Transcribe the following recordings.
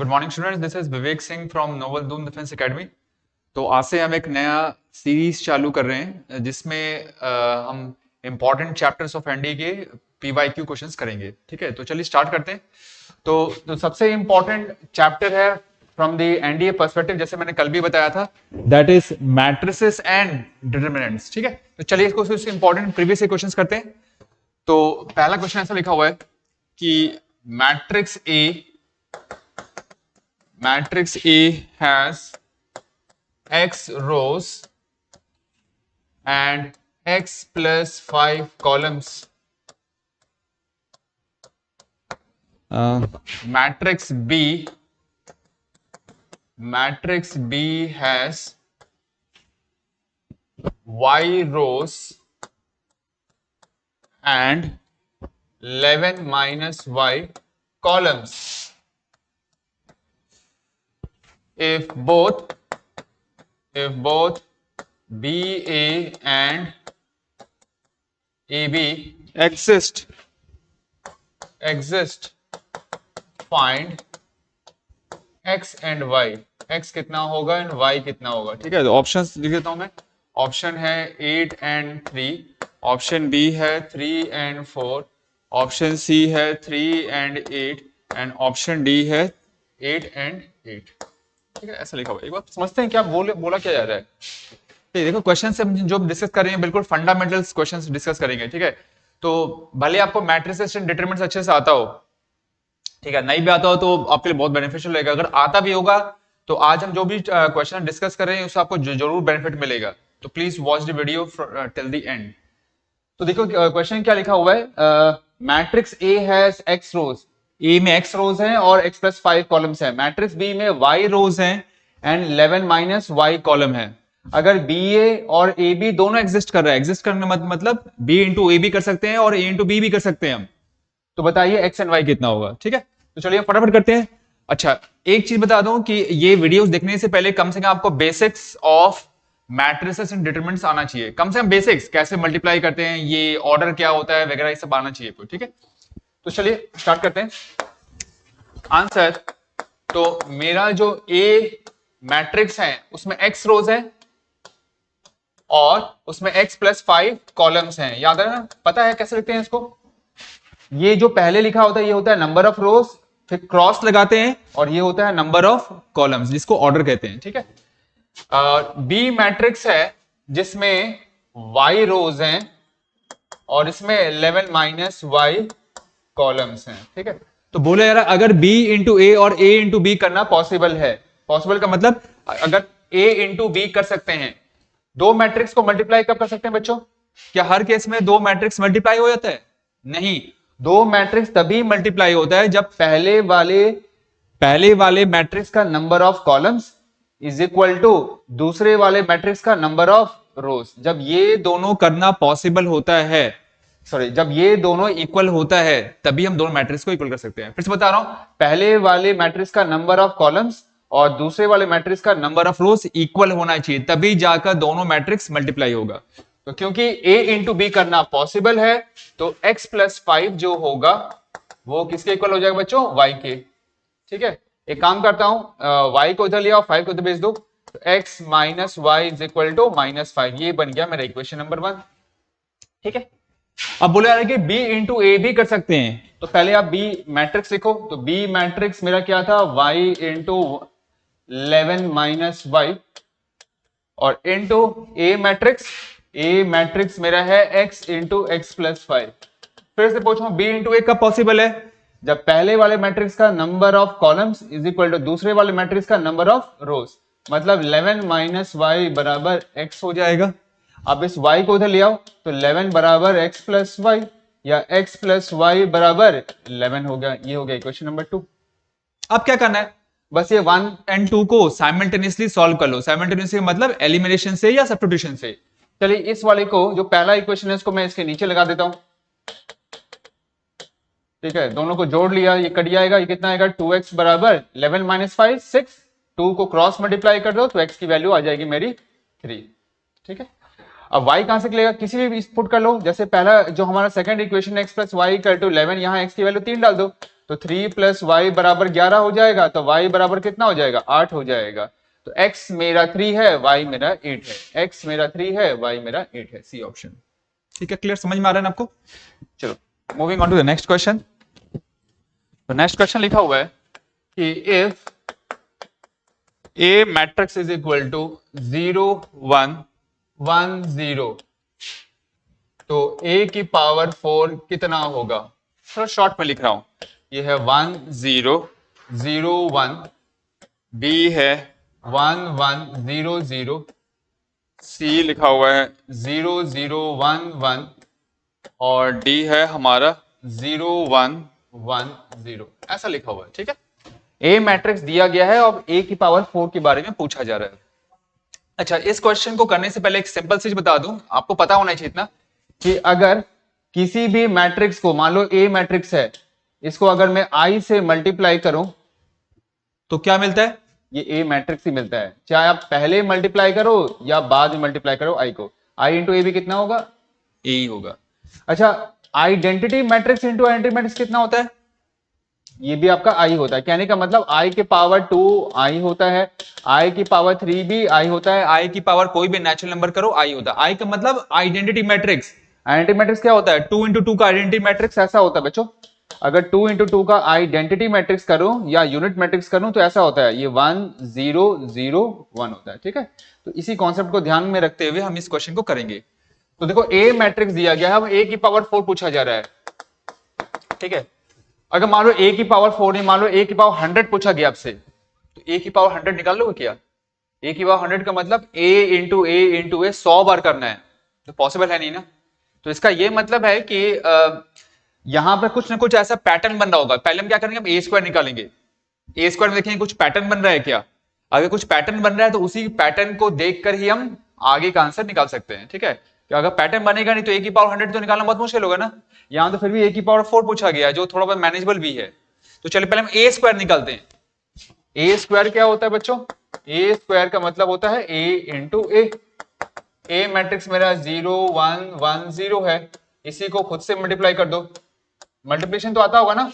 Good morning students, this is Vivek Singh from Noble Doon Defence Academy. तो आज से हम एक नया सीरीज चालू कर रहे हैं जिसमें हम इंपॉर्टेंट चैप्टर्स ऑफ एनडी के पीवाईक्यू क्वेश्चंस करेंगे। ठीक है, तो चलिए स्टार्ट करते हैं। तो सबसे इंपॉर्टेंट चैप्टर है फ्रॉम द एनडीए पर्सपेक्टिव, जैसे मैंने कल भी बताया था, that is matrices and determinants. ठीक है, तो चलिए इसको इंपॉर्टेंट प्रीवियस क्वेश्चंस करते हैं। तो पहला क्वेश्चन ऐसा लिखा हुआ है कि matrix A has x rows and x plus 5 columns. Matrix B has y rows and 11 minus y columns. If both BA and AB exist, find x and y. x कितना होगा एंड y कितना होगा। ठीक है, तो options लिख देता हूं मैं। ऑप्शन है 8 and 3, ऑप्शन बी है 3 and 4, ऑप्शन सी है 3 and 8 एंड ऑप्शन डी है 8 and 8। ठीक है, ऐसा लिखा हुआ है। एक बार समझते हैं क्या बोला क्या जा रहा है। ठीक, देखो क्वेश्चन से जो डिस्कस कर रहे हैं बिल्कुल फंडामेंटल्स क्वेश्चंस डिस्कस करेंगे। ठीक है, तो भले आपको मैट्रिसेस एंड डिटरमिनेंट्स अच्छे से आता हो, ठीक है, नहीं भी आता हो तो आपके लिए बहुत बेनिफिशियल रहेगा। अगर आता भी होगा तो आज हम जो भी क्वेश्चन डिस्कस कर रहे हैं उससे आपको जरूर बेनिफिट मिलेगा। तो please watch the video till the end. तो देखो क्वेश्चन क्या लिखा हुआ है। मैट्रिक्स ए हैज एक्स रोज, ए में एक्स रोज हैं और एक्स प्लस 5 कॉलम्स हैं। मैट्रिक्स बी में वाई रोज हैं एंड 11 माइनस वाई कॉलम है। अगर बी ए और ए बी दोनों एग्जिस्ट कर रहा है, एग्जिस्ट करने मतलब बी इंटू ए भी कर सकते हैं और ए इंटू बी भी कर सकते हैं हम, तो बताइए एक्स एंड वाई कितना होगा। ठीक है, तो चलिए फटाफट करते हैं। अच्छा, एक चीज बता दूं कि ये वीडियोस देखने से पहले कम से कम आपको basics of matrices and determinants आना चाहिए। कम से कम बेसिक्स, कैसे मल्टीप्लाई करते हैं, ये ऑर्डर क्या होता है वगैरह, ये सब आना चाहिए। ठीक है, तो चलिए स्टार्ट करते हैं। आंसर, तो मेरा जो ए मैट्रिक्स है उसमें एक्स रोज है और उसमें एक्स प्लस 5 कॉलम्स हैं। याद है ना, पता है कैसे लिखते हैं इसको। ये जो पहले लिखा होता है ये होता है नंबर ऑफ रोज, फिर क्रॉस लगाते हैं और ये होता है नंबर ऑफ कॉलम्स, जिसको ऑर्डर कहते हैं। ठीक है, बी मैट्रिक्स है जिसमें y रोज हैं और इसमें 11 माइनस y कॉलम्स हैं। ठीक है, तो बोले यार अगर b इंटू ए और a इंटू बी करना पॉसिबल है, पॉसिबल का मतलब अगर a इंटू बी कर सकते हैं, दो मैट्रिक्स को मल्टीप्लाई कब कर सकते हैं बच्चों? क्या हर केस में दो मैट्रिक्स मल्टीप्लाई हो जाता है? नहीं, दो मैट्रिक्स तभी मल्टीप्लाई होता है जब पहले वाले मैट्रिक्स का number of columns is equal to दूसरे वाले मैट्रिक्स का नंबर ऑफ रोज। जब ये दोनों करना पॉसिबल होता है, जब ये दोनों इक्वल होता है तभी हम दोनों मैट्रिक्स को इक्वल कर सकते हैं। फिर से बता रहा हूं, पहले वाले मैट्रिक्स का नंबर ऑफ कॉलम्स और दूसरे वाले मैट्रिक्स का नंबर ऑफ रोज इक्वल होना चाहिए, तभी जाकर दोनों मैट्रिक्स मल्टीप्लाई होगा। तो क्योंकि a इंटू बी करना पॉसिबल है तो x प्लस 5 जो होगा वो किसके इक्वल हो जाएगा बच्चों? y के। ठीक है, एक काम करता हूं, y को इधर ले आओ, 5 को इधर भेज दो, तो x minus Y is equal to -5। ये बन गया मेरा इक्वेशन नंबर 1। ठीक है, अब बोले यार कि b इंटू ए भी कर सकते हैं, तो पहले आप b मैट्रिक्स लिखो। तो b मैट्रिक्स मेरा क्या था? y इंटू 11 माइनस वाई और इंटू ए मैट्रिक्स मेरा है x इंटू एक्स प्लस 5। फिर से पूछूं, b इंटू ए कब पॉसिबल है? जब पहले वाले मैट्रिक्स का number of columns is equal to दूसरे वाले मैट्रिक्स का नंबर ऑफ रोज, मतलब 11 माइनस वाई बराबर x हो जाएगा। अब इस y को उधर ले आओ, तो 11 बराबर x प्लस वाई या x प्लस वाई बराबर 11 हो गया। ये हो गया इक्वेशन नंबर 2। अब क्या करना है? बस ये 1 एंड 2 को साइमल्टेनियसली सॉल्व कर लो। साइमल्टेनियसली मतलब एलिमिनेशन से या सब्स्टिट्यूशन से। चलिए इस वाले को, जो पहला इक्वेशन है इसको मैं इसके नीचे लगा देता हूं। ठीक है, दोनों को जोड़ लिया, ये कट जाएगा। ये कितना आएगा? 2x बराबर 11 माइनस 5 6। 2 को क्रॉस मल्टीप्लाई कर दो तो x की वैल्यू आ जाएगी मेरी 3। ठीक है, अब y कहां से निकलेगा? किसी भी पुट कर लो। जैसे पहला जो हमारा second equation x plus Y equal to 11, यहाँ x की वैल्यू 3 डाल दो तो 3 प्लस वाई बराबर 11 हो जाएगा, तो वाई बराबर कितना हो जाएगा, 8 हो जाएगा। तो x मेरा 3 है, y मेरा 8 है। x मेरा 3 है, y मेरा 8 है, सी ऑप्शन। ठीक है, क्लियर, समझ में आ रहा है ना आपको? चलो moving on to the next question. तो नेक्स्ट क्वेश्चन लिखा हुआ है कि if A matrix is equal to 0 1 1 0, तो A की पावर 4 कितना होगा? थोड़ा शॉर्ट में लिख रहा हूं, ये है 1 0 0 1, B है 1 1 0 0, C लिखा हुआ है 0 0 1 1, और D है हमारा 0 1 1 0, ऐसा लिखा हुआ है। ठीक है, ए मैट्रिक्स दिया गया है और ए की पावर 4 के बारे में पूछा जा रहा है। अच्छा, इस क्वेश्चन को करने से पहले एक सिंपल चीज बता दूं, आपको पता होना चाहिए इतना कि अगर किसी भी मैट्रिक्स को, मान लो ए मैट्रिक्स है, इसको अगर मैं आई से मल्टीप्लाई करूं तो क्या मिलता है? ये ए मैट्रिक्स ही मिलता है, चाहे आप पहले मल्टीप्लाई करो या बाद में मल्टीप्लाई करो आई को। आई इंटू ए भी कितना होगा? ए ही होगा। अच्छा, identity matrix into identity matrix कितना होता है? ये भी आपका आई होता है। कहने का मतलब आई के पावर 2 आई होता है, आई की पावर 3 भी आई होता है, आई की पावर कोई भी नेचुरल नंबर करो आई होता है। आई का मतलब आइडेंटिटी मैट्रिक्स। आइडेंटिटी मैट्रिक्स क्या होता है? 2 इंटू 2 का आइडेंटिटी मैट्रिक्स ऐसा होता है बच्चों। अगर 2 इंटू 2 का आइडेंटिटी मैट्रिक्स करूं या यूनिट मैट्रिक्स करूं तो ऐसा होता है, ये 1 0 0 1 होता है। ठीक है, तो इसी कॉन्सेप्ट को ध्यान में रखते हुए हम इस क्वेश्चन को करेंगे। तो देखो, ए मैट्रिक्स दिया गया है, अब ए की पावर 4 पूछा जा रहा है। ठीक है, अगर मान लो a की पावर 4 नहीं, मान लो a की पावर 100 पूछा गया आपसे, तो a की पावर 100 निकाल लोगे क्या? a की पावर 100 का मतलब a इंटू ए इंटू ए 100 बार करना है, तो पॉसिबल है नहीं ना। तो इसका ये मतलब है कि यहां पर कुछ ना कुछ ऐसा पैटर्न बन रहा होगा। पहले हम क्या करेंगे, हम ए स्क्वायर निकालेंगे, ए स्क्वायर में देखेंगे कुछ पैटर्न बन रहा है क्या। अगर कुछ पैटर्न बन रहा है तो उसी पैटर्न को देखकर ही हम आगे का आंसर निकाल सकते हैं। ठीक है, कि अगर पैटर्न बनेगा नहीं तो ए की पावर 100 तो निकालना बहुत मुश्किल होगा ना। यहां तो फिर भी ए की पावर 4 पूछा गया है, जो थोड़ा बहुत मैनेजेबल भी है। तो चलिए पहले हम ए स्क्वायर निकालते हैं। ए स्क्वायर क्या होता है बच्चों? ए स्क्वायर का मतलब होता है ए इंटू ए। ए मैट्रिक्स मेरा 0 1 1 0 है, इसी को खुद से मल्टीप्लाई कर दो। मल्टीप्लिकेशन तो आता होगा ना,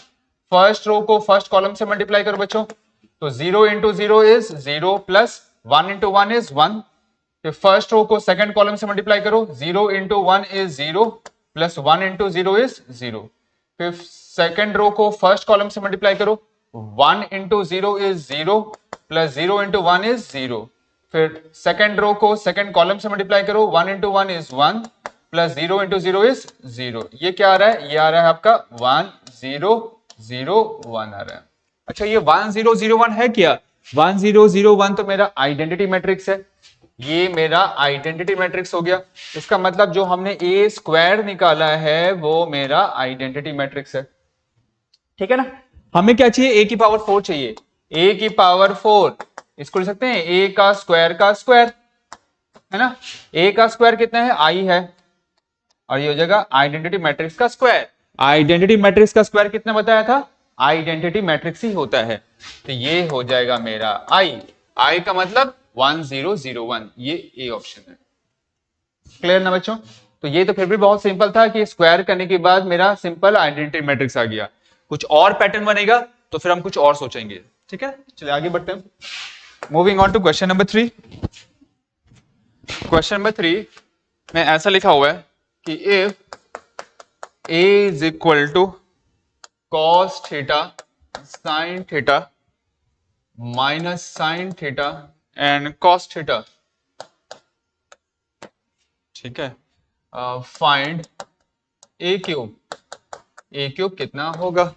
फर्स्ट रो को फर्स्ट कॉलम से मल्टीप्लाई करो बच्चों। तो 0 into 0 is 0 plus 1 into 1 is 1। फिर फर्स्ट रो को सेकंड कॉलम से मल्टीप्लाई करो, 0 into 1 is 0 plus 1 into 0 is 0। फिर सेकंड रो को फर्स्ट कॉलम से मल्टीप्लाई करो, 1 into 0 is 0 plus 0 into 1 is 0। फिर सेकंड रो को सेकंड कॉलम से मल्टीप्लाई करो, 1 into 1 is 1 plus 0 into 0 is 0। ये क्या आ रहा है? ये आ रहा है आपका 1 0 0 1 आ रहा है। अच्छा, ये 1 0 0 1 है क्या? 1 0 0 1 तो मेरा आइडेंटिटी मैट्रिक्स है, ये मेरा आइडेंटिटी मैट्रिक्स हो गया। इसका मतलब जो हमने ए स्क्वायर निकाला है वो मेरा आइडेंटिटी मैट्रिक्स है। ठीक है ना, हमें क्या चाहिए? ए की पावर 4 चाहिए। ए की पावर 4 इसको लिख सकते हैं ए का स्क्वायर, है ना। ए का स्क्वायर कितना है? आई है, और ये हो जाएगा आइडेंटिटी मैट्रिक्स का स्क्वायर। आइडेंटिटी मैट्रिक्स का स्क्वायर कितना बताया था? आइडेंटिटी मैट्रिक्स ही होता है, तो ये हो जाएगा मेरा आई। आई का मतलब 1 0 0 1, ये ए ऑप्शन है। क्लियर ना बच्चों? तो ये तो फिर भी बहुत सिंपल था कि स्क्वायर करने के बाद मेरा सिंपल आइडेंटिटी मैट्रिक्स आ गया। कुछ और पैटर्न बनेगा तो फिर हम कुछ और सोचेंगे। ठीक है, चलिए आगे बढ़ते हैं। Moving on to question number 3। Question number 3 में ऐसा लिखा हुआ है कि if a is equal to cos theta sine theta minus sine theta and cos theta, ठीक है, फाइंड ए क्यूब कितना होगा?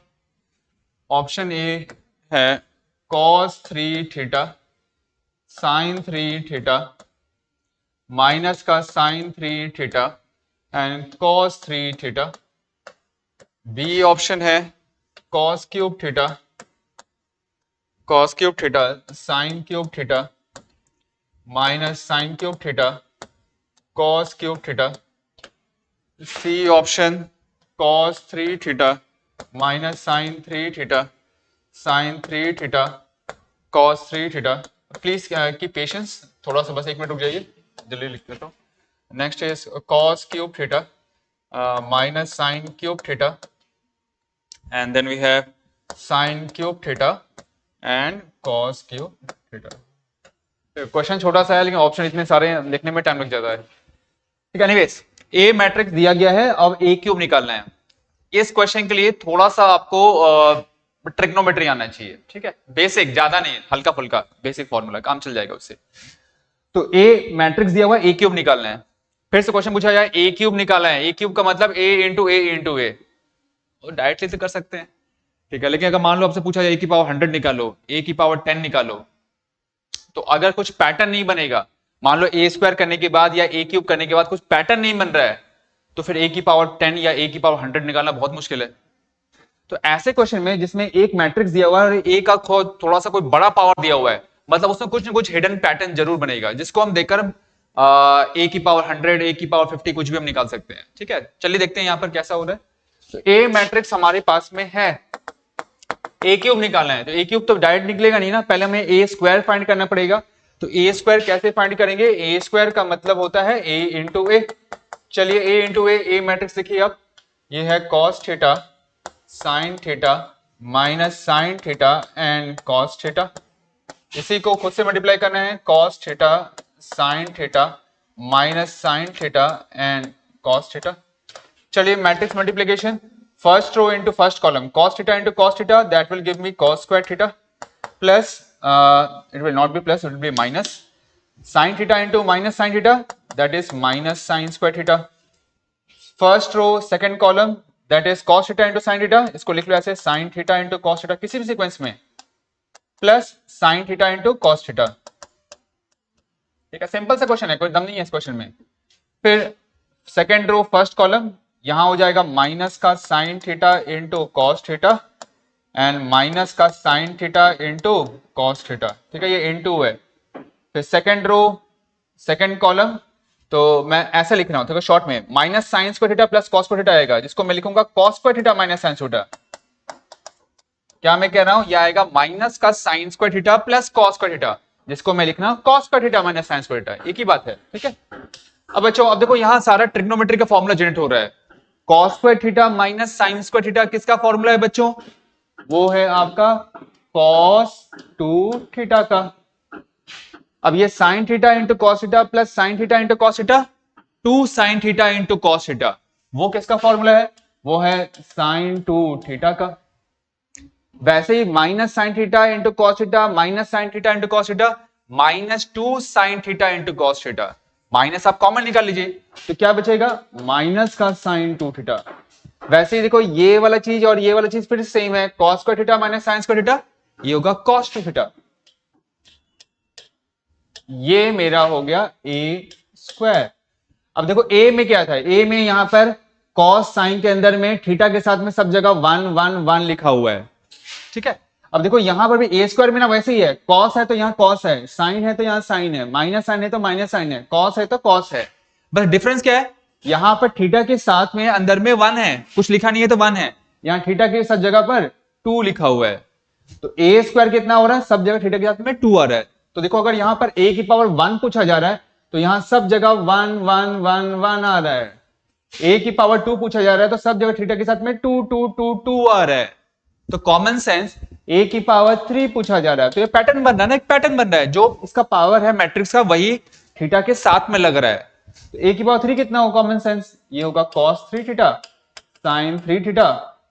ऑप्शन ए है cos 3 theta sine 3 theta minus का sine 3 theta and cos 3 theta. B option है cos cube theta sine cube theta minus sine cube theta cos cube theta. C option cos 3 theta minus sine 3 theta sine 3 theta cos 3 theta. Please की patience, थोड़ा सा बस 1 minute रुक जाइए, जल्दी लिख देता हूँ। Next is cos cube theta minus sine cube theta, and then we have sign cube theta and cos cube theta. Question छोटा सा है लेकिन ऑप्शन इतने सारे हैं, लिखने में टाइम लग जाता है। ठीक है, एनीवेज ए मैट्रिक्स दिया गया है, अब ए क्यूब निकालना है। इस क्वेश्चन के लिए थोड़ा सा आपको ट्रिग्नोमेट्री आना चाहिए। ठीक है, बेसिक, ज्यादा नहीं, हल्का फुल्का बेसिक फॉर्मूला, काम चल जाएगा उससे। तो ए मैट्रिक्स दिया हुआ है, ए क्यूब निकालना है। फिर से क्वेश्चन पूछा जाए ए क्यूब निकालना है, ए क्यूब का मतलब ए इंटू ए, डायरेक्टली तो कर सकते हैं। ठीक है, लेकिन अगर मान लो आपसे पूछा जाए ए की पावर 100 निकालो, ए की पावर 10 निकालो, तो अगर कुछ पैटर्न नहीं बनेगा, मान लो ए स्क्वायर करने के बाद या ए क्यूब करने के बाद कुछ पैटर्न नहीं बन रहा है, तो फिर ए की पावर 10 या ए की पावर 100 निकालना बहुत मुश्किल है। तो ऐसे क्वेश्चन में जिसमें एक मैट्रिक्स दिया हुआ है और ए का थोड़ा सा कोई बड़ा पावर दिया हुआ है, मतलब उसमें कुछ ना कुछ हिडन पैटर्न जरूर बनेगा, जिसको हम देखकर ए की पावर 100, ए की पावर 50 कुछ भी हम निकाल सकते हैं। ठीक है, चलिए देखते हैं यहां पर कैसा हो रहा है। तो ए मैट्रिक्स हमारे पास में है, ए क्यूब निकालना है, तो ए क्यूब तो डायरेक्ट निकलेगा नहीं ना, पहले हमें ए स्क्वायर फाइंड करना पड़ेगा। तो ए स्क्वायर कैसे फाइंड करेंगे, ए स्क्वायर का मतलब होता है ए इंटू ए। चलिए ए इंटू ए मैट्रिक्स देखिए, अब ये है cos theta sine theta minus sine theta and cos theta. इसी को खुद से मल्टीप्लाई करना है, cos theta sine theta minus sine theta and cos theta. चलिए matrix multiplication, first row into first column, cos theta into cos theta, that will give me cos square theta plus it will not be plus, it will be minus sin theta into minus sin theta, that is minus sin square theta. First row second column, that is cos theta into sin theta, इसको लिख लो ऐसे sin theta into cos theta किसी भी sequence में, plus sin theta into cos theta। ठीक है, simple सा question है, कोई दम नहीं है इस क्वेश्चन में। फिर सेकंड रो फर्स्ट कॉलम, यहां हो जाएगा माइनस का sine theta into cos theta and minus का sine theta into cos theta. ठीक है, ये इंटू है। फिर सेकंड रो सेकंड कॉलम, तो मैं ऐसा लिख रहा हूं, देखो शॉर्ट में, minus sine square theta plus cos square theta आएगा, जिसको मैं लिखूंगा cos square theta minus sine square theta. क्या मैं कह रहा हूं, यह आएगा माइनस का sine square theta plus cos square theta, जिसको मैं लिखना cos square theta minus sine square theta, एक ही बात है। ठीक है, अब बच्चों अब देखो यहां सारा ट्रिग्नोमेट्री का फॉर्मूला जनरेट हो रहा है। Cos square theta minus sine square theta किसका फॉर्मूला है बच्चों, वो है आपका कॉस 2 थीटा का। अब ये sign theta into cos theta plus sign theta into cos theta, 2 sine theta into cos theta, वो किसका फॉर्मूला है, वो है साइन 2 थीटा का। वैसे ही minus sine theta into cos theta minus sine theta into cos theta, minus 2 sine theta into cos theta, minus आप common निकाल लीजिए, तो क्या बचेगा, माइनस का साइन 2 थीटा। वैसे ही देखो ये वाला चीज और ये वाला चीज फिर सेम है, cos square theta minus sine square theta, ये होगा कॉस 2 थीटा। ये मेरा हो गया ए स्क्वायर। अब देखो ए में क्या था, ए में यहां पर कॉस साइन के अंदर में थीटा के साथ में सब जगह 1 1 1 लिखा हुआ है। ठीक है, अब देखो यहां पर भी ए स्क्वायर में ना वैसे ही है, कॉस है तो यहाँ कॉस है, साइन है तो यहाँ साइन है, माइनस साइन है तो माइनस साइन है, कॉस है तो कॉस है। बस डिफरेंस क्या है, यहां पर थीटा के साथ में अंदर में 1 है, कुछ लिखा नहीं है तो 1 है, यहाँ थीटा के सब जगह पर 2 लिखा हुआ है। तो ए स्क्वायर कितना हो रहा है, सब जगह थीटा के साथ में 2 आ रहा है। तो देखो अगर यहाँ पर ए की पावर 1 पूछा जा रहा है, तो यहाँ सब जगह 1 1 1 1 आ रहा है। ए की पावर 2 पूछा जा रहा है, तो सब जगह थीटा के साथ में 2 2 2 2 आ रहा है। तो कॉमन सेंस ए की पावर 3 पूछा जा रहा है, तो ये पैटर्न बन रहा है ना, एक पैटर्न बन रहा है, जो इसका पावर है मैट्रिक्स का वही थीटा के साथ में लग रहा है। तो ए की पावर 3 कितना होगा, कॉमन सेंस ये होगा cos 3 theta sine 3 theta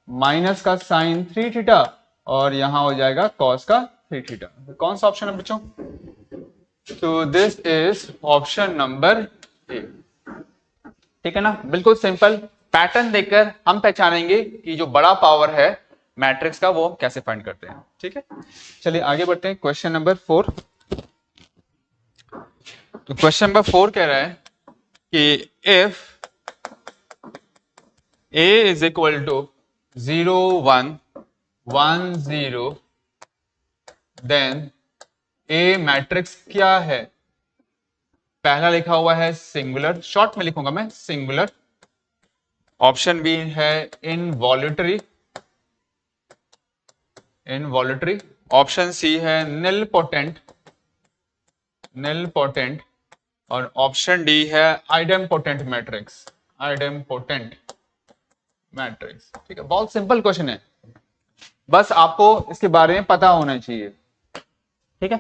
minus का साइन 3 थीटा और यहां हो जाएगा कॉस का 3 थीटा। तो कौन सा ऑप्शन है बच्चों, तो this is option number A. ठीक है ना, बिल्कुल सिंपल, पैटर्न देखकर हम पहचानेंगे कि जो बड़ा पावर है मैट्रिक्स का वो हम कैसे फाइंड करते हैं। ठीक है, चलिए आगे बढ़ते हैं, क्वेश्चन नंबर 4। तो क्वेश्चन नंबर 4 कह रहा है कि if a is equal to 0 1 1 0 then a matrix क्या है। पहला लिखा हुआ है सिंगुलर, शॉर्ट में लिखूंगा मैं सिंगुलर, ऑप्शन बी है इनवॉल्यूटरी, इनवॉल्यूटरी, ऑप्शन सी है निल पोटेंट, निल पोटेंट, और ऑप्शन डी है आइडेम्पोटेंट मैट्रिक्स, आइडेम्पोटेंट मैट्रिक्स। ठीक है, बहुत सिंपल क्वेश्चन है, बस आपको इसके बारे में पता होना चाहिए, ठीक है।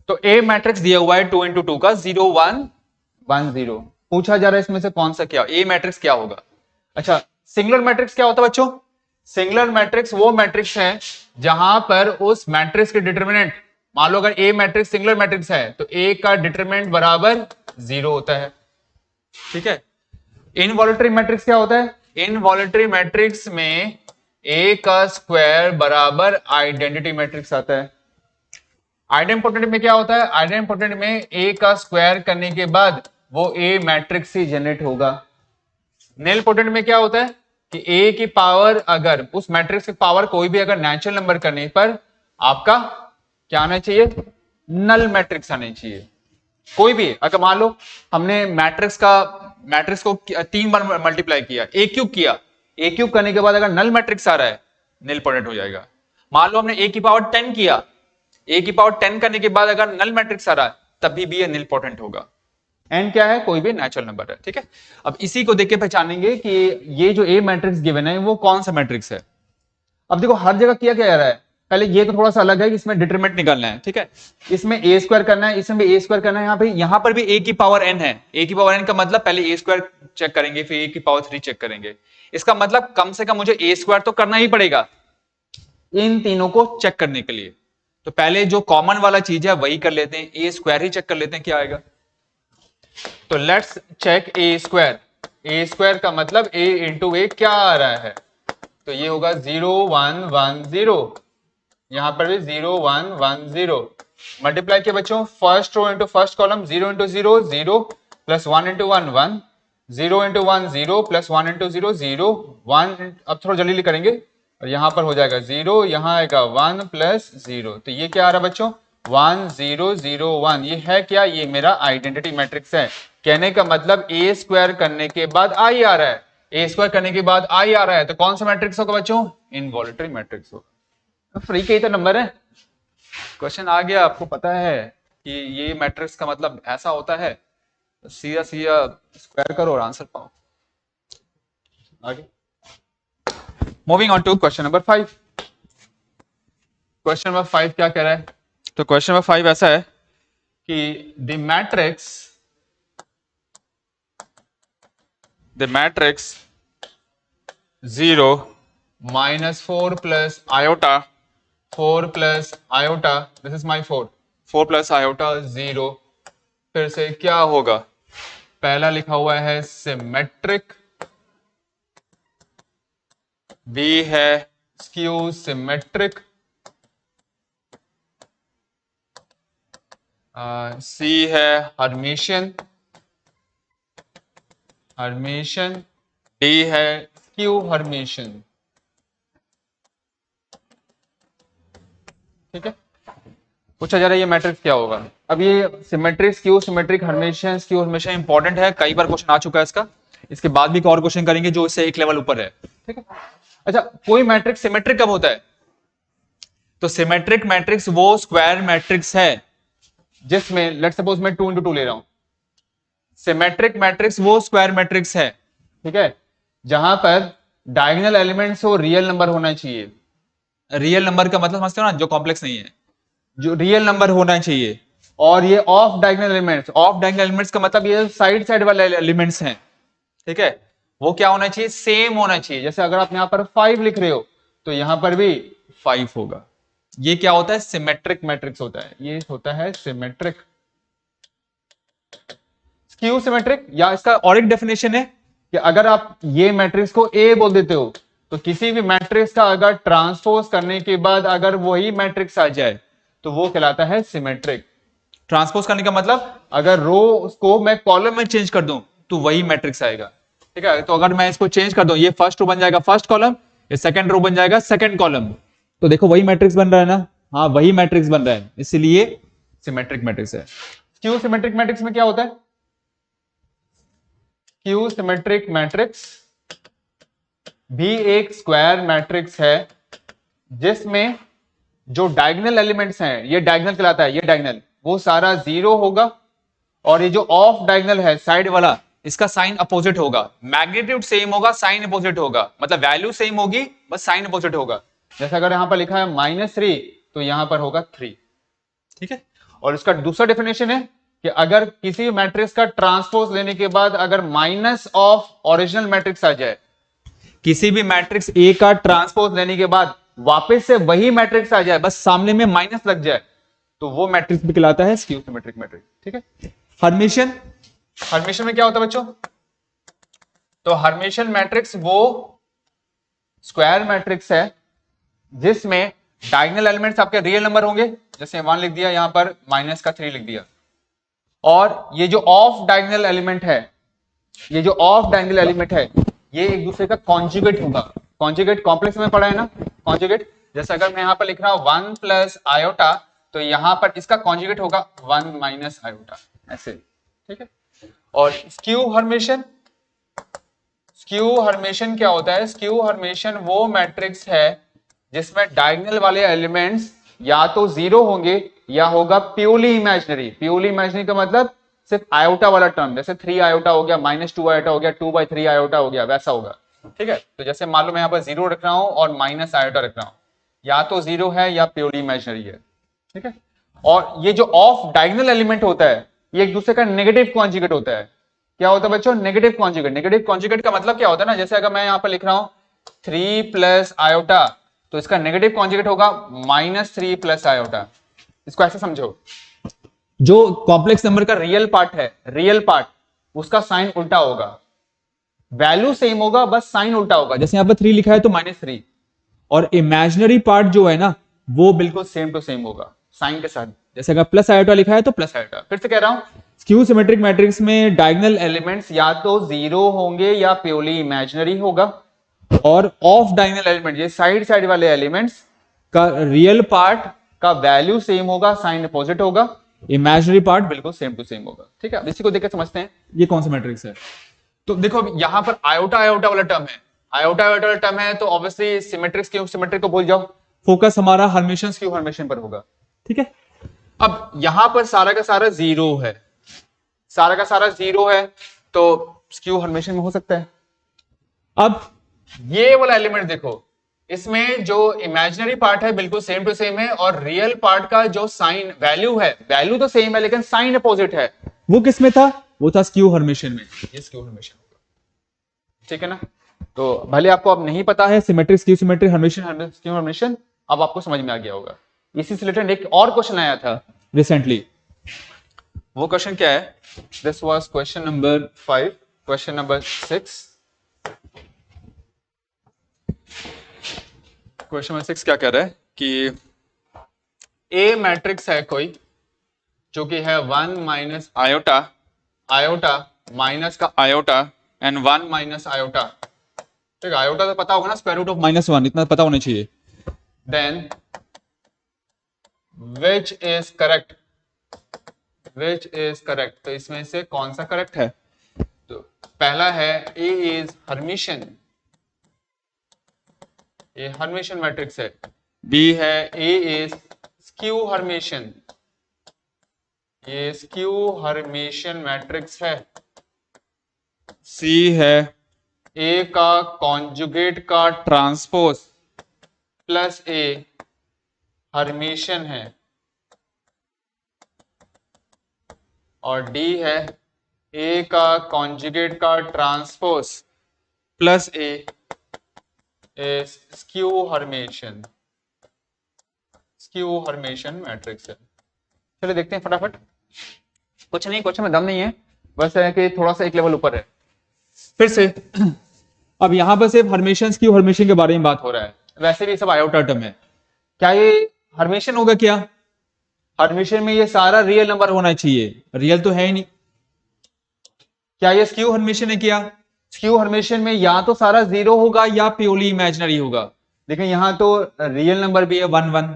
तो ए मैट्रिक्स दिया हुआ है 2 into 2 का 0 1 1 0, पूछा जा रहा है इसमें से कौन सा क्या ए मैट्रिक्स क्या होगा। अच्छा, सिंगुलर मैट्रिक्स क्या होता है बच्चों? सिंगुलर मैट्रिक्स वो मैट्रिक्स है जहां पर उस मैट्रिक्स के डिटरमिनेंट, मान लो अगर ए मैट्रिक्स सिंगुलर मैट्रिक्स है तो ए का डिटरमिनेंट बराबर 0 होता है, ठीक है। इनवॉलेटरी मैट्रिक्स क्या होता है? इनवॉलेटरी मैट्रिक्स में ए का स्क्वायर बराबर आइडेंटिटी मैट्रिक्स आता है। आइडेंपोटेंट में क्या होता है? आइडेंपोटेंट में ए का स्क्वायर करने के बाद वो ए मैट्रिक्स ही जनरेट होगा। नेल पोटेंट में क्या होता है कि ए की पावर, अगर उस मैट्रिक्स की पावर कोई भी अगर नेचुरल नंबर करने पर आपका क्या आना चाहिए? नल मैट्रिक्स आना चाहिए। कोई भी अगर मान लो हमने मैट्रिक्स को 3 बार मल्टीप्लाई किया, ए क्यूब किया, ए क्यूब करने के बाद अगर नल मैट्रिक्स आ रहा है, निल पोटेंट हो जाएगा। मान लो हमने ए की पावर 10 किया, ए की पावर 10 करने के बाद अगर नल मैट्रिक्स आ रहा है तभी भी ये निल पोटेंट होगा। एन क्या है? कोई भी नेचुरल नंबर है, ठीक है। अब इसी को देख के पहचानेंगे कि ये जो ए मैट्रिक्स गिवन है वो कौन सा मैट्रिक्स है। अब देखो हर जगह किया क्या जा रहा है, पहले ये तो थोड़ा सा अलग है कि इसमें डिटरमिनेंट निकालना है, ठीक है। इसमें ए स्क्वायर करना है, इसमें भी ए स्क्वायर करना है, यहाँ पर भी ए की पावर एन है। ए की पावर एन का मतलब पहले ए स्क्वायर चेक करेंगे, फिर ए की पावर 3 चेक करेंगे। इसका मतलब कम से कम मुझे ए स्क्वायर तो करना ही पड़ेगा इन तीनों को चेक करने के लिए। तो पहले जो कॉमन वाला चीज है वही कर लेते हैं, ए स्क्वायर ही चेक कर लेते हैं क्या आएगा। तो let's check A square. A square का मतलब ए इंटू ए क्या आ रहा है, तो ये होगा 0 1 1 0, यहां पर भी 0 1 1 0 मल्टीप्लाई किया बच्चों, first row into first column, 0 into 0 0 plus 1 into 1 1, 0 into 1 0 plus 1 into 0 0 1, अब थोड़ा जल्दी करेंगे, और यहां पर हो जाएगा 0, यहां आएगा 1 प्लस 0, तो ये क्या आ रहा है बच्चों? 1 0 0 1। ये है क्या? ये मेरा आइडेंटिटी मैट्रिक्स है। कहने का मतलब ए स्क्वायर करने के बाद आई आ रहा है, ए स्क्वायर करने के बाद आई आ रहा है, तो कौन सा मैट्रिक्स होगा बच्चों? इनवॉल्यूटरी मैट्रिक्स होगा। फ्री के ही तो नंबर है, क्वेश्चन आ गया, आपको पता है कि ये मैट्रिक्स का मतलब ऐसा होता है, तो सीधा सीधा स्क्वायर करो और आंसर पाओ। आगे moving on to question number 5। Question number 5 क्या कह रहा है? तो क्वेश्चन नंबर 5 ऐसा है कि the matrix 0 -4 plus iota 4 plus iota, this is my 4 plus iota 0, फिर से क्या होगा? पहला लिखा हुआ है सिमेट्रिक, बी है स्क्यू सिमेट्रिक, सी है हर्मिशियन, डी है स्क्यू हर्मिशियन, ठीक है। पूछा जा रहा है ये मैट्रिक्स क्या होगा। अब ये symmetric, skew symmetric, Hermitian, skew Hermitian important है, कई बार क्वेश्चन आ चुका है इसका। इसके बाद भी एक और क्वेश्चन करेंगे जो इससे एक लेवल ऊपर है, ठीक है। अच्छा, कोई मैट्रिक्स सिमेट्रिक कब होता है? तो सिमेट्रिक मैट्रिक्स वो स्क्वायर मैट्रिक्स है जिसमें लेट्स सपोज मैं 2 into 2 ले रहा हूं। सिमेट्रिक मैट्रिक्स वो स्क्वायर मैट्रिक्स है, ठीक है, जहां पर डायगोनल एलिमेंट्स वो रियल नंबर होना चाहिए। रियल नंबर का मतलब समझते हो ना, जो कॉम्प्लेक्स नहीं है, जो रियल नंबर होना चाहिए। और ये of diagonal elements, of diagonal elements का मतलब ये साइड वाले एलिमेंट्स हैं, ठीक है, वो क्या होना चाहिए? सेम होना चाहिए। जैसे अगर आप यहां पर 5 लिख रहे हो तो यहां पर भी 5 होगा। ये क्या होता है? सिमेट्रिक मैट्रिक्स होता है, ये होता है सिमेट्रिक। स्क्यू सिमेट्रिक, या इसका और एक डेफिनेशन है कि अगर आप ये मैट्रिक्स को ए बोल देते हो तो किसी भी मैट्रिक्स का अगर ट्रांसपोज करने के बाद अगर वही मैट्रिक्स आ जाए तो वो कहलाता है सिमेट्रिक। ट्रांसपोज करने का मतलब अगर रो को मैं कॉलम में चेंज कर दूं तो वही मैट्रिक्स आएगा, ठीक है। तो अगर मैं इसको चेंज कर दूं, ये फर्स्ट रो बन जाएगा फर्स्ट कॉलम, ये सेकंड रो बन जाएगा सेकंड कॉलम, तो देखो वही मैट्रिक्स बन रहा है ना। हाँ, वही मैट्रिक्स बन रहा है, इसीलिए सिमेट्रिक मैट्रिक्स है। स्क्यू सिमेट्रिक मैट्रिक्स में क्या होता है? स्क्यू सिमेट्रिक मैट्रिक्स भी एक स्क्वायर मैट्रिक्स है जिसमें जो डायगोनल एलिमेंट्स हैं, ये डायगोनल कहलाता है, ये डायगोनल वो सारा 0 होगा, और ये जो ऑफ डायगोनल है साइड वाला, इसका साइन अपोजिट होगा। मैग्नीट्यूड सेम होगा, साइन अपोजिट होगा, मतलब वैल्यू सेम होगी, बस साइन अपोजिट होगा। जैसे अगर यहाँ पर लिखा है -3 तो यहाँ पर होगा 3, ठीक है। और इसका दूसरा डेफिनेशन है कि अगर किसी मैट्रिक्स का ट्रांसपोज लेने के बाद अगर माइनस ऑफ ओरिजिनल मैट्रिक्स आ जाए, किसी भी मैट्रिक्स ए का ट्रांसपोज लेने के बाद वापस से वही मैट्रिक्स आ जाए, बस सामने में माइनस लग जाए, तो वो मैट्रिक्स भी कहलाता है स्क्यू सिमेट्रिक मैट्रिक्स, ठीक है। हर्मिशियन, हर्मिशियन में क्या होता है बच्चों? तो हर्मिशियन मैट्रिक्स वो स्क्वायर मैट्रिक्स है जिसमें डायगोनल एलिमेंट्स आपके रियल नंबर होंगे, जैसे 1 लिख दिया, यहां पर -3 लिख दिया, और ये जो ऑफ डायगोनल एलिमेंट है, ये जो ऑफ डायगोनल एलिमेंट है, ये एक दूसरे का कॉन्जुगेट होगा। कॉन्जुगेट कॉम्प्लेक्स में पढ़ा है ना, कॉन्जुगेट। जैसे अगर मैं यहां पर लिख रहा हूं 1 प्लस आयोटा, तो यहां पर इसका कॉन्जुगेट होगा 1 माइनस आयोटा, ऐसे, ठीक है। और स्क्यू हर्मिशियन, स्क्यू हर्मिशियन क्या होता है? स्क्यू हर्मिशियन वो मैट्रिक्स है जिसमें डायगोनल वाले एलिमेंट्स या तो 0 होंगे या होगा प्योरली इमेजिनरी। प्योरली इमेजिनरी का मतलब सिर्फ आयोटा वाला टर्म, जैसे 3 आयोटा हो गया, -2 आयोटा हो गया, 2/3 आयोटा हो गया, वैसा होगा, ठीक है। तो जैसे मान लो मैं यहाँ पर 0 रख रहा हूं और माइनस आयोटा रख रहा हूं, या तो 0 है या प्योरली इमेजिनरी है, ठीक है। और ये जो ऑफ डायगोनल एलिमेंट होता है, ये एक दूसरे का नेगेटिव कॉन्जुगेट होता है। क्या होता है बच्चों? Negative conjugate. नेगेटिव कॉन्जुगेट का मतलब क्या होता है ना, जैसे अगर मैं यहाँ पर लिख रहा हूं 3 प्लस आयोटा, तो इसका नेगेटिव कॉन्जुगेट होगा -3 प्लस आयोटा। इसको ऐसे समझो, जो कॉम्प्लेक्स नंबर का रियल पार्ट है, रियल पार्ट, उसका साइन उल्टा होगा, वैल्यू सेम होगा, बस साइन उल्टा होगा। जैसे यहां पर 3 लिखा है तो -3, और इमेजिनरी पार्ट जो है ना, वो बिल्कुल सेम टू सेम होगा साइन के साथ। जैसे अगर प्लस आयोटा लिखा है तो प्लस आयोटा। फिर से कह रहा हूं, स्क्यू सिमेट्रिक मैट्रिक्स में डायगोनल एलिमेंट्स या तो 0 होंगे या प्योरली इमेजिनरी होगा, और ऑफ डायगोनल एलिमेंट, ये साइड साइड वाले एलिमेंट्स का रियल पार्ट का वैल्यू सेम होगा, साइन अपोजिट होगा, इमेजिनरी पार्ट बिल्कुल सेम टू सेम होगा, ठीक है। इसी को देखकर समझते हैं ये कौन सा मैट्रिक्स है। तो देखो यहां पर आयोटा आयोटा वाला टर्म है, आयोटा आयोटा वाला टर्म है, तो ऑब्वियसली सिमेट्रिक स्क्यू सिमेट्रिक को भूल जाओ, फोकस हमारा हर्मिशियन स्क्यू हर्मिशियन पर होगा, ठीक है। अब यहां पर सारा का सारा 0 है, सारा का सारा 0 है, तो स्क्यू हर्मिशियन में हो सकता है। अब ये वाला एलिमेंट देखो, इसमें जो इमेजिनरी पार्ट है बिल्कुल सेम टू सेम है, और रियल पार्ट का जो साइन वैल्यू है, वैल्यू तो सेम है लेकिन साइन अपोजिट है, वो किस में था? वो था स्क्यू हर्मिशियन में। ये स्क्यू हर्मिशियन होगा, ठीक है ना। तो भले आपको अब नहीं पता है symmetric skew symmetric Hermitian skew Hermitian, अब आपको समझ में आ गया होगा। इसी से रिलेटेड एक और क्वेश्चन आया था रिसेंटली, वो क्वेश्चन क्या है? This was question number 5, question number 6। Question number 6 क्या कह रहा है कि ए मैट्रिक्स है कोई, जो कि है 1 माइनस आयोटा, आयोटा माइनस का आयोटा एंड 1 माइनस आयोटा, ठीक है। आयोटा तो पता होगा ना, स्क्वायर रूट ऑफ -1, इतना पता होना चाहिए। Then which is correct, which is correct, तो इसमें से कौन सा करेक्ट है? तो पहला है ए इज हर्मिशियन, ये हर्मिशियन मैट्रिक्स है। बी है ए इज स्क्यू हर्मिशियन, ये स्क्यू हर्मिशियन मैट्रिक्स है। सी है ए का कॉन्जुगेट का ट्रांसपोज प्लस ए हर्मिशियन है, और डी है ए का कॉन्जुगेट का transpose plus A skew Hermitian, skew Hermitian matrix है। चलिए देखते हैं फटाफट। कुछ नहीं, क्वेश्चन में दम नहीं है, बस है कि थोड़ा सा एक लेवल ऊपर है। फिर से अब यहां पर सिर्फ हर्मिशियन स्क्यू हर्मिशियन के बारे में बात हो रहा है, वैसे भी सब आयोटा टर्म है। क्या ये हर्मिशियन होगा? क्या हर्मिशियन में ये सारा रियल नंबर होना चाहिए, रियल तो है ही नहीं। क्या ये स्क्यू हर्मिशियन है? क्या स्क्यू हर्मिशियन में या तो सारा 0 होगा या प्योरली इमेजिनरी होगा। देखिए यहां तो रियल नंबर भी है 1 1,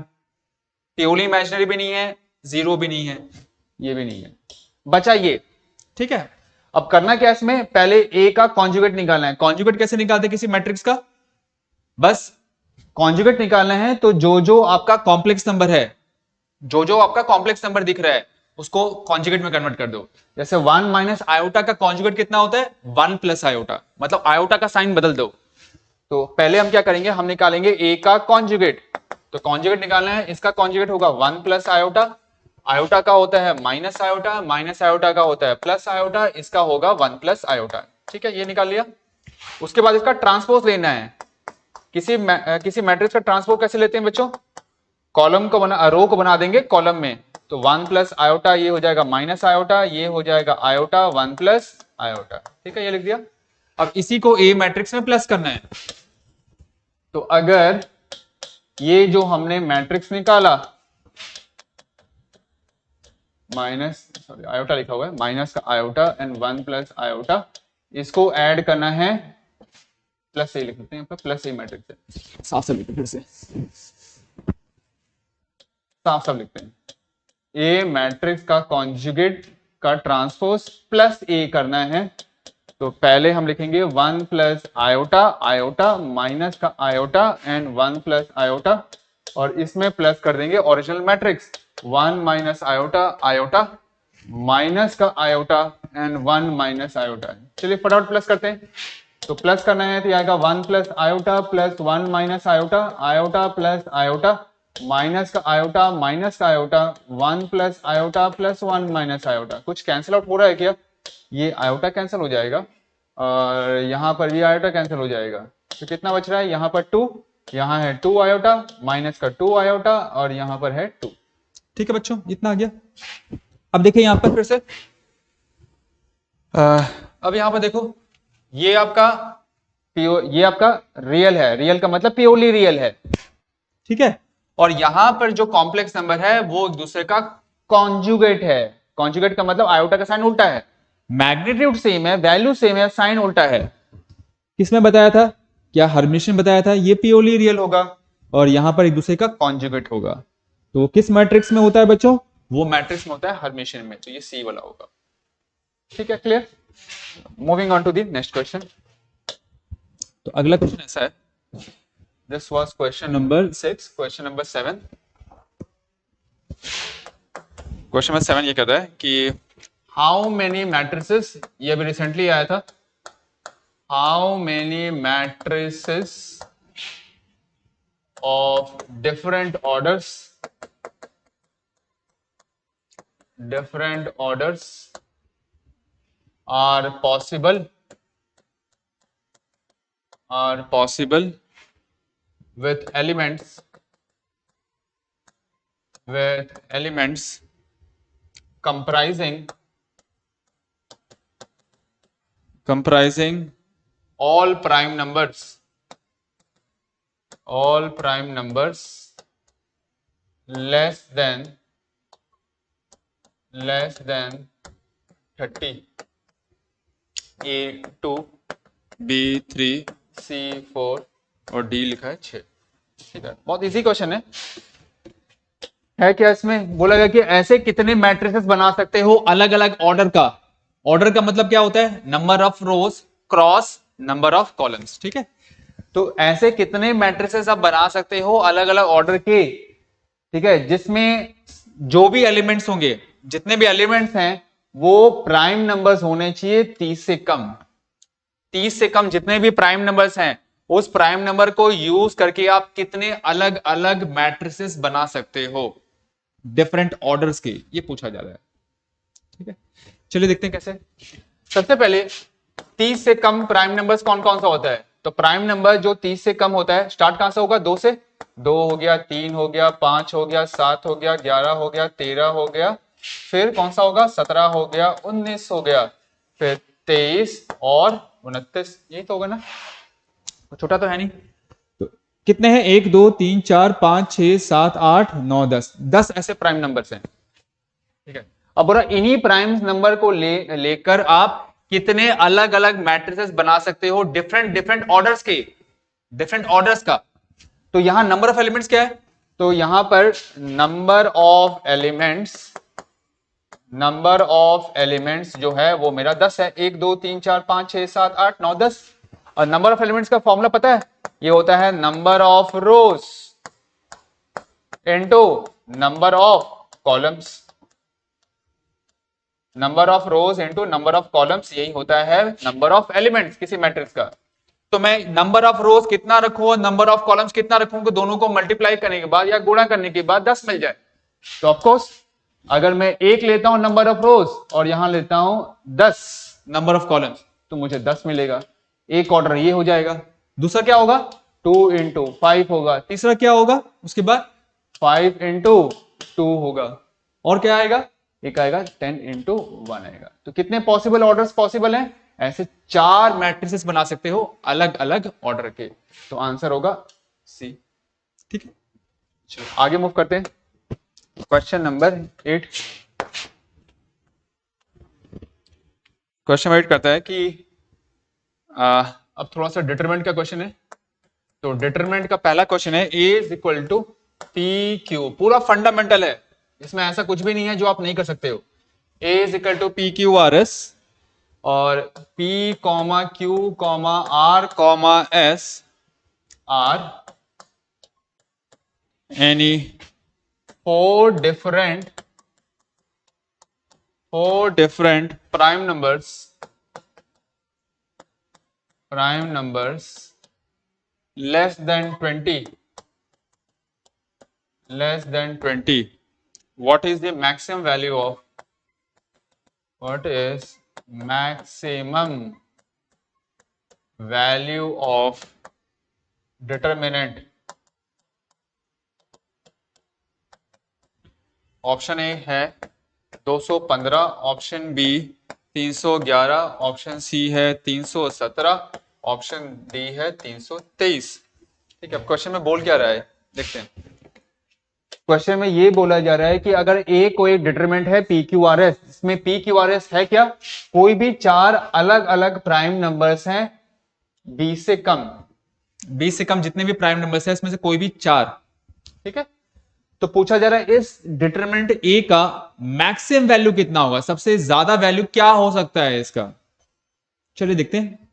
प्योरली इमेजिनरी भी नहीं है, 0 भी नहीं है, ये भी नहीं है, बचा ये, ठीक है। अब करना क्या इसमें? पहले ए का कॉन्जुगेट निकालना है। कॉन्जुगेट कैसे निकालते हैं किसी मैट्रिक्स का? बस कॉन्जुगेट निकालना है तो जो जो आपका कॉम्प्लेक्स नंबर है, जो जो आपका कॉम्प्लेक्स नंबर दिख रहा है, उसको कॉन्जुगेट में कन्वर्ट कर दो। जैसे 1 माइनस आयोटा का कॉन्जुगेट कितना होता है? 1 प्लस आयोटा, मतलब आयोटा का साइन बदल दो। तो पहले हम क्या करेंगे, हम निकालेंगे ए का कॉन्जुगेट। तो कॉन्जुगेट निकालना है, इसका कॉन्जुगेट होगा 1 प्लस आयोटा, आयोटा का होता है माइनस आयोटा, माइनस आयोटा का होता है प्लस आयोटा, इसका होगा 1 प्लस आयोटा। ठीक है, ये निकाल लिया। उसके बाद इसका ट्रांसपोज लेना है। किसी मैट्रिक्स का ट्रांसपोज कैसे लेते हैं बच्चों, कॉलम को बना, रो को बना देंगे कॉलम में। तो 1 प्लस आयोटा ये हो जाएगा माइनस आयोटा, ये हो जाएगा आयोटा 1 प्लस आयोटा। ठीक है, ये लिख दिया। अब इसी को ए मैट्रिक्स में प्लस करना है। तो अगर ये जो हमने मैट्रिक्स निकाला, माइनस, सॉरी आयोटा लिखा हुआ है, माइनस का आयोटा एंड 1 प्लस आयोटा, इसको ऐड करना है, प्लस ए लिख देते हैं, प्लस ए मैट्रिक्स है, साफ साफ लिखते हैं, फिर से साफ साफ लिखते हैं। ए मैट्रिक्स का कॉन्जुगेट का ट्रांसपोज प्लस ए करना है। तो पहले हम लिखेंगे 1 प्लस आयोटा, आयोटा माइनस का आयोटा एंड 1 प्लस आयोटा, और इसमें प्लस कर देंगे original matrix 1 minus iota, iota minus का आयोटा एंड 1 माइनस आयोटा। चलिए फटाफट प्लस करते हैं। तो प्लस करना है तो आएगा 1 plus iota plus 1 minus iota, iota plus iota minus का आयोटा, माइनस का iota 1 plus iota plus 1 minus iota. कुछ कैंसिल आउट हो रहा है क्या, ये आयोटा कैंसिल हो जाएगा और यहाँ पर भी आयोटा कैंसिल हो जाएगा। तो कितना बच रहा है, यहाँ पर 2, यहाँ है 2 आयोटा माइनस का 2 आयोटा और यहाँ पर है 2। ठीक है बच्चों, इतना आ गया। अब देखिए यहाँ पर फिर से अब यहाँ पर देखो, ये आपका ये आपका रियल है, रियल का मतलब प्योरली रियल है। ठीक है, और यहां पर जो कॉम्प्लेक्स नंबर है वो एक दूसरे का कॉन्जुगेट है। कॉन्जुगेट का मतलब आयोटा का साइन उल्टा है, मैग्नीट्यूड सेम है, वैल्यू सेम है, साइन उल्टा है। किसमें बताया था, क्या हर्मिशन बताया था, ये प्योरली रियल होगा और यहां पर एक दूसरे का कॉन्जुगेट होगा। तो वो किस मैट्रिक्स में होता है बच्चों, वो मैट्रिक्स में होता है हर्मिशन में, तो ये सी वाला होगा। ठीक है, clear. Moving on to the next question. तो अगला क्वेश्चन ऐसा है, this was question number 6। Question number 7, question number 7 ये कहता है कि हाउ मेनी मैट्रिसेस, ये अभी रिसेंटली आया था, how many matrices of different orders are possible with elements comprising all prime numbers less than 30, A2, B3, C4 और D लिखा है 6। ठीक है, बहुत इजी क्वेश्चन है क्या। इसमें बोला गया कि ऐसे कितने मैट्रिसेस बना सकते हो अलग अलग ऑर्डर का। ऑर्डर का मतलब क्या होता है, number of rose cross number of columns. ठीक है, तो ऐसे कितने मैट्रिसेस आप बना सकते हो अलग अलग ऑर्डर के। ठीक है, जिसमें जो भी एलिमेंट्स होंगे, जितने भी एलिमेंट्स हैं वो प्राइम नंबर्स होने चाहिए 30 से कम। 30 से कम जितने भी प्राइम नंबर्स हैं, उस प्राइम नंबर को यूज करके आप कितने अलग अलग मैट्रिसेस बना सकते हो डिफरेंट ऑर्डर्स के, ये पूछा जा रहा है। ठीक है, चलिए देखते हैं कैसे। सबसे पहले 30 से कम प्राइम नंबर्स कौन कौन सा होता है। तो प्राइम नंबर जो 30 से कम होता है स्टार्ट कहां से होगा, 2 से। 2 हो गया, 3 हो गया, 5 हो गया, 7 हो गया, 11 हो गया, 13 हो गया, फिर कौन सा होगा, 17 हो गया, 19 हो गया, फिर 23 और 29। यही तो होगा ना, छोटा तो है नहीं। तो कितने हैं, 1 2 3 4 5 6 7 8 9 10 ऐसे प्राइम नंबर्स हैं। ठीक है, अब बोला इन्हीं प्राइम नंबर को लेकर आप कितने अलग अलग मैट्रिसेस बना सकते हो डिफरेंट ऑर्डर्स के, डिफरेंट ऑर्डर्स का। तो यहां नंबर ऑफ एलिमेंट्स क्या है, तो यहां पर नंबर ऑफ एलिमेंट्स जो है वो मेरा 10 है। 1 2 3 4 5 6 7 8 9 10। और नंबर ऑफ एलिमेंट्स का फॉर्मूला पता है, ये होता है number of rose into number of columns. Number of rose into number of columns, यही होता है नंबर ऑफ एलिमेंट्स किसी मैट्रिक्स का। तो मैं नंबर ऑफ रोज कितना रखूं और नंबर ऑफ कॉलम्स कितना रखूं कि दोनों को मल्टीप्लाई करने के बाद या गुणा करने के बाद 10 मिल जाए। तो ऑफकोर्स अगर मैं एक लेता हूं नंबर ऑफ रोज और यहां लेता हूं 10 नंबर ऑफ कॉलम्स तो मुझे 10 मिलेगा। एक ऑर्डर ये हो जाएगा। दूसरा क्या होगा 2 इंटू 5 होगा। तीसरा क्या होगा उसके बाद 5 इंटू 2 होगा। और क्या आएगा एक आएगा 10 इंटू 1 आएगा। तो कितने पॉसिबल ऑर्डर्स पॉसिबल हैं? ऐसे 4 मैट्रिसेस बना सकते हो अलग अलग ऑर्डर के। तो आंसर होगा सी। ठीक है चलो आगे मूव करते हैं। Question number 8। क्वेश्चन वेट करता है कि अब थोड़ा सा डिटरमिनेंट का क्वेश्चन है। तो डिटरमिनेंट का पहला क्वेश्चन है A is equal to P Q. पूरा फंडामेंटल है, इसमें ऐसा कुछ भी नहीं है जो आप नहीं कर सकते हो। A is equal to P Q R S और P comma Q comma R comma S are any four different prime numbers less than 20 what is the maximum value of determinant? Option A है 215, option B 311, option C है 317, option D है 323। ठीक है अब question में बोल क्या रहा है देखते हैं। क्वेश्चन में ये बोला जा रहा है कि अगर ए कोई डिटरमिनेंट है पी क्यू आर एस, इसमें पी क्यू आर एस है क्या? कोई भी 4 अलग अलग प्राइम नंबर्स हैं बी से कम जितने भी प्राइम नंबर्स हैं इसमें से कोई भी 4। ठीक है तो पूछा जा रहा है इस डिटरमिनेंट ए का मैक्सिमम वैल्यू कितना होगा, सबसे ज्यादा वैल्यू क्या हो सकता है इसका। चलिए देखते हैं।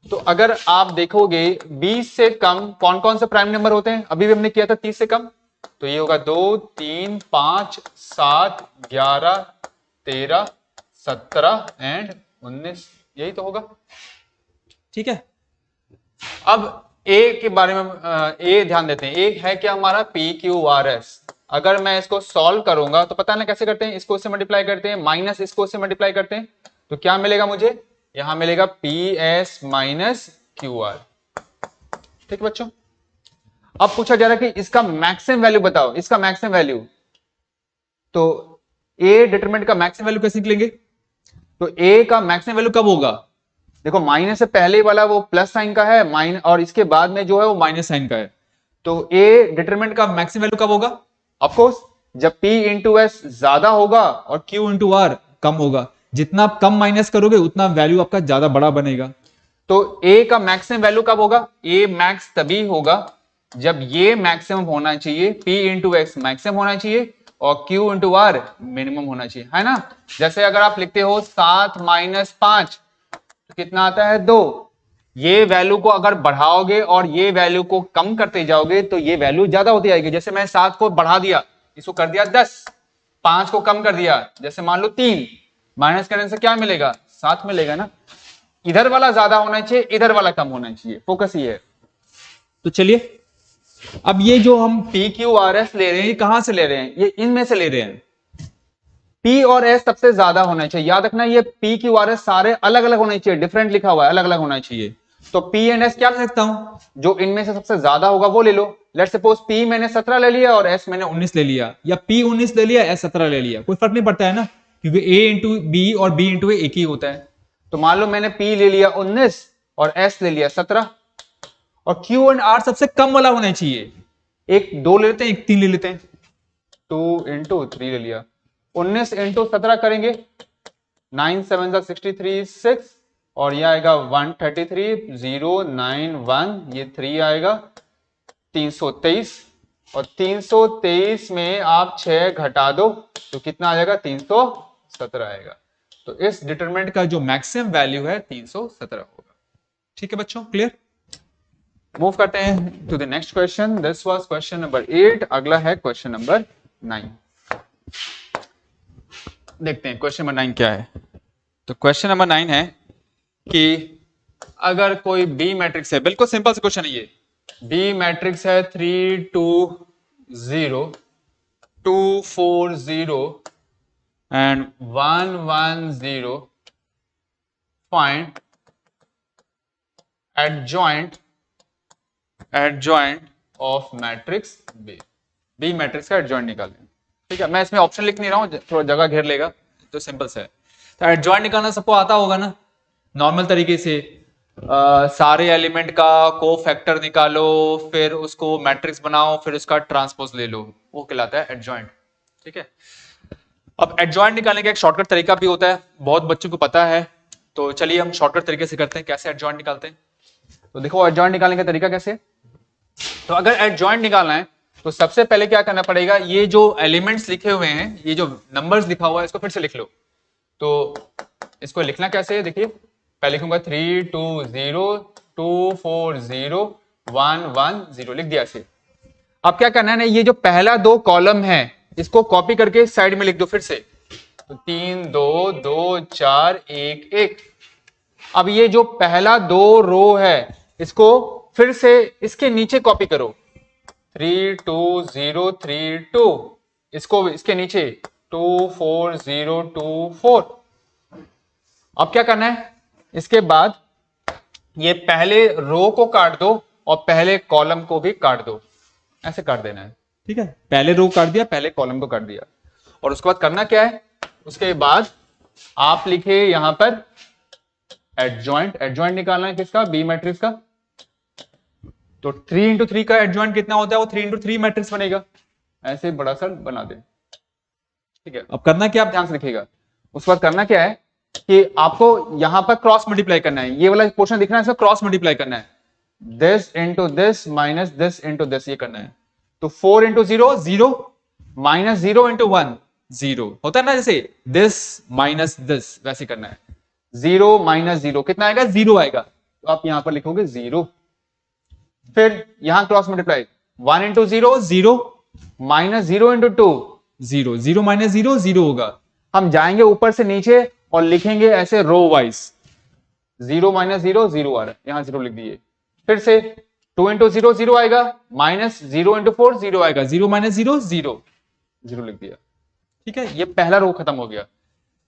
तो अगर आप देखोगे 20 से कम कौन कौन से प्राइम नंबर होते हैं? अभी भी हमने किया था 30 से कम, तो ये होगा 2 3 5 7 11 13 17 एंड 19, यही तो होगा। ठीक है अब ए के बारे में ए ध्यान देते हैं। ए है क्या हमारा पी क्यू आर एस। अगर मैं इसको सॉल्व करूंगा तो पता ना कैसे करते हैं, इसको इससे मल्टीप्लाई करते हैं माइनस इसको इससे मल्टीप्लाई करते हैं तो क्या मिलेगा मुझे? यहां मिलेगा P S minus Q R. ठीक बच्चों अब पूछा जा रहा है कि इसका मैक्सिमम वैल्यू बताओ, इसका मैक्सिमम वैल्यू। तो ए डिटरमिनेंट का मैक्सिमम वैल्यू कैसे निकलेंगे? तो ए का मैक्सिमम वैल्यू कब होगा? देखो माइनस से पहले वाला वो प्लस साइन का है माइनस और इसके बाद में जो है वो माइनस साइन का है। तो ए डिटरमिनेंट का मैक्सिमम वैल्यू कब होगा? ऑफ कोर्स जब P इंटू एस ज्यादा होगा और Q इंटू आर कम होगा। जितना आप कम माइनस करोगे उतना वैल्यू आपका ज्यादा बड़ा बनेगा। तो A का मैक्सिमम वैल्यू कब होगा? A मैक्स तभी होगा जब ये मैक्सिमम होना चाहिए, P इंटू एक्स मैक्सिमम होना चाहिए और Q इंटू आर मिनिमम होना चाहिए, है ना। जैसे अगर आप लिखते हो 7 माइनस 5 तो कितना आता है 2। ये वैल्यू को अगर बढ़ाओगे और ये वैल्यू को कम करते जाओगे तो ये वैल्यू ज्यादा होती जाएगी। जैसे मैं 7 को बढ़ा दिया, इसको कर दिया 10, 5 को कम कर दिया, जैसे मान लो 3, माइनस करने से क्या मिलेगा? 7 मिलेगा ना। इधर वाला ज्यादा होना चाहिए, इधर वाला कम होना चाहिए, फोकस ये है। तो चलिए अब ये जो हम पी क्यू आर एस ले रहे हैं ये कहां से ले रहे हैं? ये इनमें से ले रहे हैं। P और S सबसे ज्यादा होना चाहिए, याद रखना ये P Q R S सारे अलग अलग होने चाहिए, डिफरेंट लिखा हुआ है, अलग अलग होना चाहिए। तो P एंड S क्या ले सकता हूं? जो इनमें से सबसे ज्यादा होगा वो ले लो। लेट सपोज P मैंने 17 ले लिया और S मैंने 19 ले लिया, या P 19 ले लिया S 17 ले लिया, कोई फर्क नहीं पड़ता है ना, क्योंकि A इंटू बी और B इंटू ए एक ही होता है। तो मान लो मैंने P ले लिया 19 और S ले लिया 17 और Q एंड R सबसे कम वाला होना चाहिए। एक 2 ले लेते हैं, एक 3 ले लेते हैं, 2 इंटू 3 ले लिया, 19 इंटू 17 करेंगे, 9 7 63 6 और ये आएगा 133 091, ये 3 आएगा 323 और 323 में आप 6 घटा दो तो कितना आ जाएगा? 317 आएगा। तो इस डिटरमिनेंट का जो मैक्सिमम वैल्यू है 317 होगा। ठीक है बच्चों, क्लियर? मूव करते हैं to the next question. This was question number 8। अगला है क्वेश्चन नंबर 9। देखते हैं क्वेश्चन नंबर 9 क्या है। तो क्वेश्चन नंबर 9 है कि अगर कोई बी मैट्रिक्स है, बिल्कुल सिंपल सा क्वेश्चन है ये, बी मैट्रिक्स है 3 2 0 2 4 0 and 1 1 0, find adjoint of matrix B. B matrix का एडजॉइंट निकालें। ठीक है, मैं इसमें ऑप्शन लिख नहीं रहा हूं, थोड़ा जगह घेर लेगा, तो सिंपल से है। तो एडजॉइंट निकालना सबको आता होगा ना नॉर्मल तरीके से। सारे एलिमेंट का को फैक्टर निकालो, फिर उसको मैट्रिक्स बनाओ, फिर उसका ट्रांसपोज ले लो, वो कहलाता है एडजॉइंट। ठीक है, अब एडजॉइंट निकालने का एक शॉर्टकट तरीका भी होता है, बहुत बच्चों को पता है, तो चलिए हम शॉर्टकट तरीके से करते हैं कैसे एडजॉइंट निकालते हैं। तो देखो एडजॉइंट निकालने का तरीका कैसे। तो अगर एडजॉइंट निकालना है तो सबसे पहले क्या करना पड़ेगा, ये जो एलिमेंट्स लिखे हुए हैं, ये जो नंबर्स लिखा हुआ है, इसको फिर से लिख लो। तो इसको लिखना कैसे है, देखिए पहले लिखूंगा 3 2 0 2 4 0 1 1 0, लिख दिया ऐसे। अब क्या करना है ना, ये जो पहला दो कॉलम है इसको कॉपी करके साइड में लिख दो फिर से। तो 3 2 2 4 1 1। अब ये जो पहला दो रो है इसको फिर से इसके नीचे कॉपी करो, 3 2 0 3 2, इसको इसके नीचे 2 4 0 2 4। अब क्या करना है, इसके बाद ये पहले रो को काट दो और पहले कॉलम को भी काट दो, ऐसे काट देना है। ठीक है, पहले रो काट दिया, पहले कॉलम को काट दिया, और उसके बाद करना क्या है, उसके बाद आप लिखे यहां पर एडजॉइंट। एडजॉइंट निकालना है किसका, बी मैट्रिक्स का। तो 3 इंटू 3 का एडजॉइंट कितना होता है, वो 3 इंटू 3 मैट्रिक्स बनेगा, ऐसे बड़ा सा बना दे। ठीक है, अब करना क्या, आप ध्यान से लिखिएगा। उसके बाद करना क्या है कि आपको यहां पर क्रॉस मल्टीप्लाई करना है, ये वाला पोर्शन दिख रहा है, इसका क्रॉस मल्टीप्लाई करना है, this into this minus this into this, ये करना है। तो 4 इंटू 0 0 माइनस 0 इंटू 1 0 होता है ना, जैसे दिस माइनस दिस, वैसे करना है। 0 माइनस 0 कितना आएगा, 0 आएगा, तो आप यहां पर लिखोगे 0। फिर यहां cross multiply, 1 into 0 0 minus 0 into 2 0, 0 minus 0 0 होगा। हम जाएंगे ऊपर से नीचे और लिखेंगे ऐसे रो वाइज, 0 माइनस 0 0 आ रहा है, यहां 0 लिख दिए। फिर से 2 इंटू 0 0 आएगा, माइनस 0 इंटू 4 0 आएगा, 0 माइनस 0 0 0 लिख दिया। ठीक है, ये पहला रो खत्म हो गया।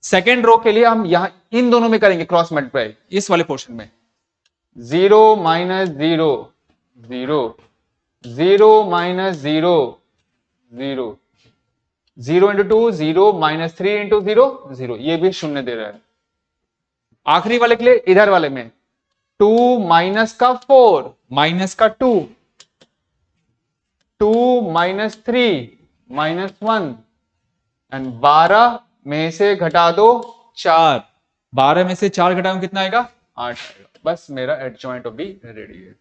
सेकेंड रो के लिए हम यहां इन दोनों में करेंगे क्रॉस मल्टीप्लाई, इस वाले पोर्शन में 0 minus 0 0 0 minus 0 0 0 into 2 0 minus 3 into 0 0, ये भी शून्य दे रहा है। आखिरी वाले के लिए इधर वाले में 2 माइनस का 4 माइनस का 2 2 माइनस 3 माइनस 1 एंड 12 में से घटा दो 4, 12 में से 4 घटाऊं कितना आएगा, 8 आएगा। बस मेरा एडजॉइंट भी रेडी है।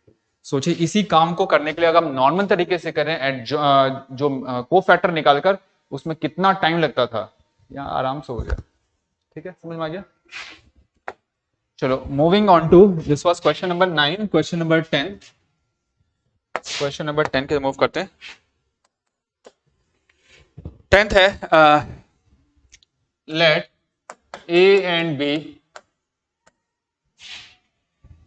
सोचिए इसी काम को करने के लिए अगर हम नॉर्मल तरीके से करें जो को फैक्टर निकालकर, उसमें कितना टाइम लगता था, यहाँ आराम से हो गया। ठीक है, समझ में आ गया। चलो moving on to, this was question number 9, question number 10। Question number 10 के मूव करते हैं। 10th है, let A and B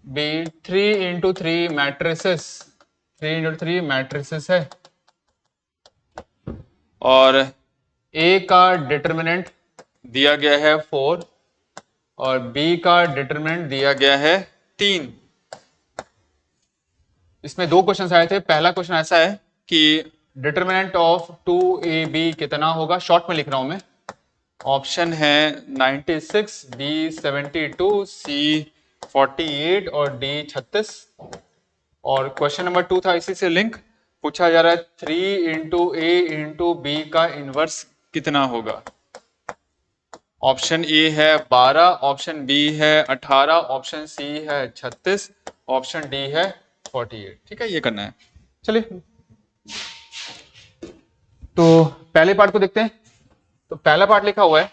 be 3 into 3 matrices, 3 into 3 matrices है, और A का डिटरमिनेंट दिया गया है 4 और B का डिटरमिनेंट दिया गया है 3। इसमें दो क्वेश्चन आए थे। पहला क्वेश्चन ऐसा है कि डिटरमिनेंट ऑफ 2AB कितना होगा, शॉर्ट में लिख रहा हूं मैं। ऑप्शन है 96, B 72, C 48 और D 36। और क्वेश्चन नंबर 2 था इसी से लिंक, पूछा जा रहा है 3 इंटू A इंटू B का इनवर्स कितना होगा। ऑप्शन ए है 12, ऑप्शन बी है 18, ऑप्शन सी है 36, ऑप्शन डी है 48। ठीक है, ये करना है। चलिए तो पहले पार्ट को देखते हैं। तो पहला पार्ट लिखा हुआ है,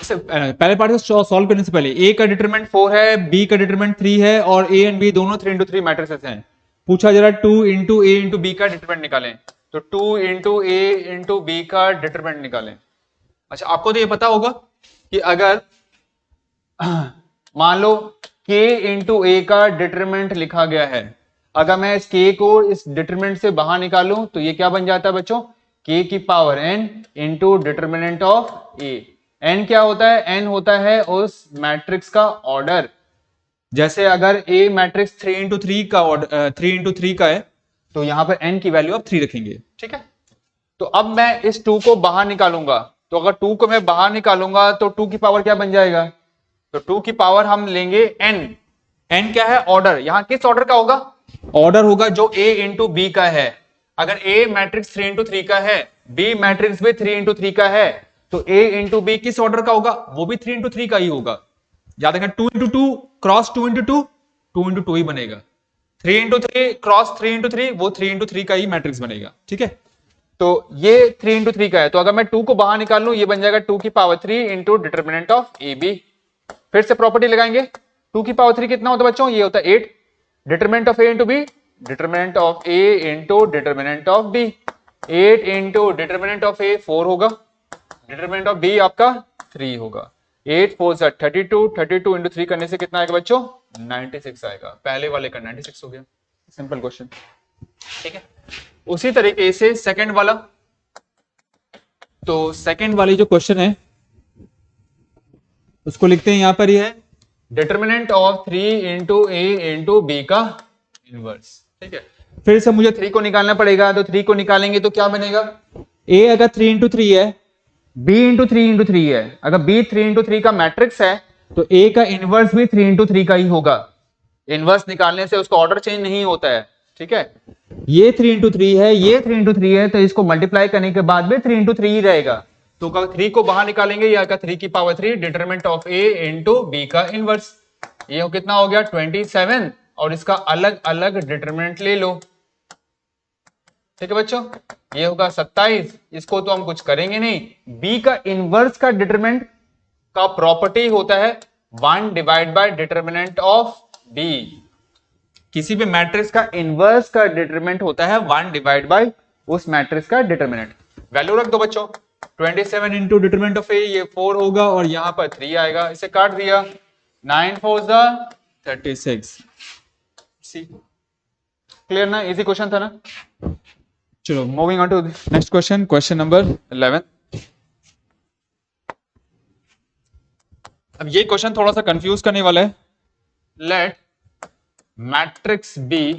पहले पार्ट को सॉल्व करने से पहले ए का डिटरमिनेंट 4 है, बी का डिटरमिनेंट 3 है और ए एंड बी दोनों 3 इंटू 3 मैट्रिसेस हैं। पूछा जा रहा है 2 इंटू ए इंटू बी का डिटरमिनेंट निकालें। तो 2 इंटू ए इंटू बी का डिटरमिनेंट निकालें। अच्छा, आपको तो ये पता होगा कि अगर मान लो k इंटू ए का डिटरमिनेंट लिखा गया है, अगर मैं इस k को इस डिटरमिनेंट से बाहर निकालूं तो ये क्या बन जाता है बच्चों, k की power n into determinant of a। n क्या होता है, n होता है उस मैट्रिक्स का ऑर्डर। जैसे अगर a मैट्रिक्स 3 इंटू 3 का ऑर्डर 3 इंटू 3 का है तो यहां पर n की वैल्यू आप 3 रखेंगे, ठीक है। तो अब मैं इस 2 को बाहर निकालूंगा, तो अगर 2 को मैं बाहर निकालूंगा तो 2 की पावर क्या बन जाएगा, तो 2 की पावर हम लेंगे n। n क्या है, ऑर्डर। यहां किस ऑर्डर का होगा, ऑर्डर होगा जो a इंटू बी का है। अगर a मैट्रिक्स 3 इंटू 3 का है, b मैट्रिक्स भी 3 इंटू 3 का है, तो a इंटू बी किस ऑर्डर का होगा, वो भी 3 इंटू 3 का ही होगा। याद रखना 2 इंटू 2 क्रॉस 2 इंटू 2 2 इंटू 2 ही बनेगा। 3 इंटू 3 क्रॉस 3 इंटू 3 वो 3 इंटू 3 का ही मैट्रिक्स बनेगा, ठीक है। तो ये 3 इंटू 3 का है, तो अगर मैं 2 को बाहर निकाल लूं ये बन जाएगा 2 की power 3 into determinant of A B. फिर से प्रॉपर्टी लगाएंगे, 2 की पावर 3 कितना होता है बच्चों, ये होता है 8। Determinant of A into B, determinant of A into determinant of B. 8 into determinant of A 4 होगा, डिटरमिनेंट ऑफ बी आपका 3 होगा। 8 4 32, 32 इंटू 3 करने से कितना आएगा बच्चों, 96 आएगा। पहले वाले का 96 हो गया, सिंपल क्वेश्चन, ठीक है। उसी तरीके से सेकंड वाला, तो सेकंड वाली जो क्वेश्चन है उसको लिखते हैं, यहां पर ही है determinant of 3 into A into B का इनवर्स, ठीक है। फिर से मुझे 3 को निकालना पड़ेगा, तो 3 को निकालेंगे तो क्या बनेगा, a अगर 3 इंटू 3 है, b इंटू 3 इंटू 3 है। अगर b 3 इंटू 3 का मैट्रिक्स है तो a का इनवर्स भी 3 इंटू 3 का ही होगा। इनवर्स निकालने से उसका ऑर्डर चेंज नहीं होता है, ठीक है। ये 3 इंटू 3 है, ये 3 इंटू 3 है, तो इसको मल्टीप्लाई करने के बाद भी 3 इंटू 3 ही रहेगा। तो 3 को बाहर निकालेंगे, या 3 की power 3 determinant of a into B का इनवर्स, ये कितना हो गया 27, और इसका अलग अलग डिटरमिनेंट ले लो, ठीक है बच्चों। ये होगा 27, इसको तो हम कुछ करेंगे नहीं। b का इनवर्स का डिटरमिनेंट का प्रॉपर्टी होता है 1 divide by determinant of b। किसी भी मैट्रिक्स का इनवर्स का डिटरमिनेंट होता है 1 डिवाइड बाय उस मैट्रिक्स का डिटरमिनेंट। वैल्यू रख दो बच्चों, 27 इंटू डिटरमिनेंट ऑफ a, ये 4 होगा और यहां पर 3 आएगा, इसे काट दिया, 9 4 36। क्लियर ना, इजी क्वेश्चन था ना। चलो moving on to next question, question number 11। अब ये क्वेश्चन थोड़ा सा कंफ्यूज करने वाला है। Let matrix B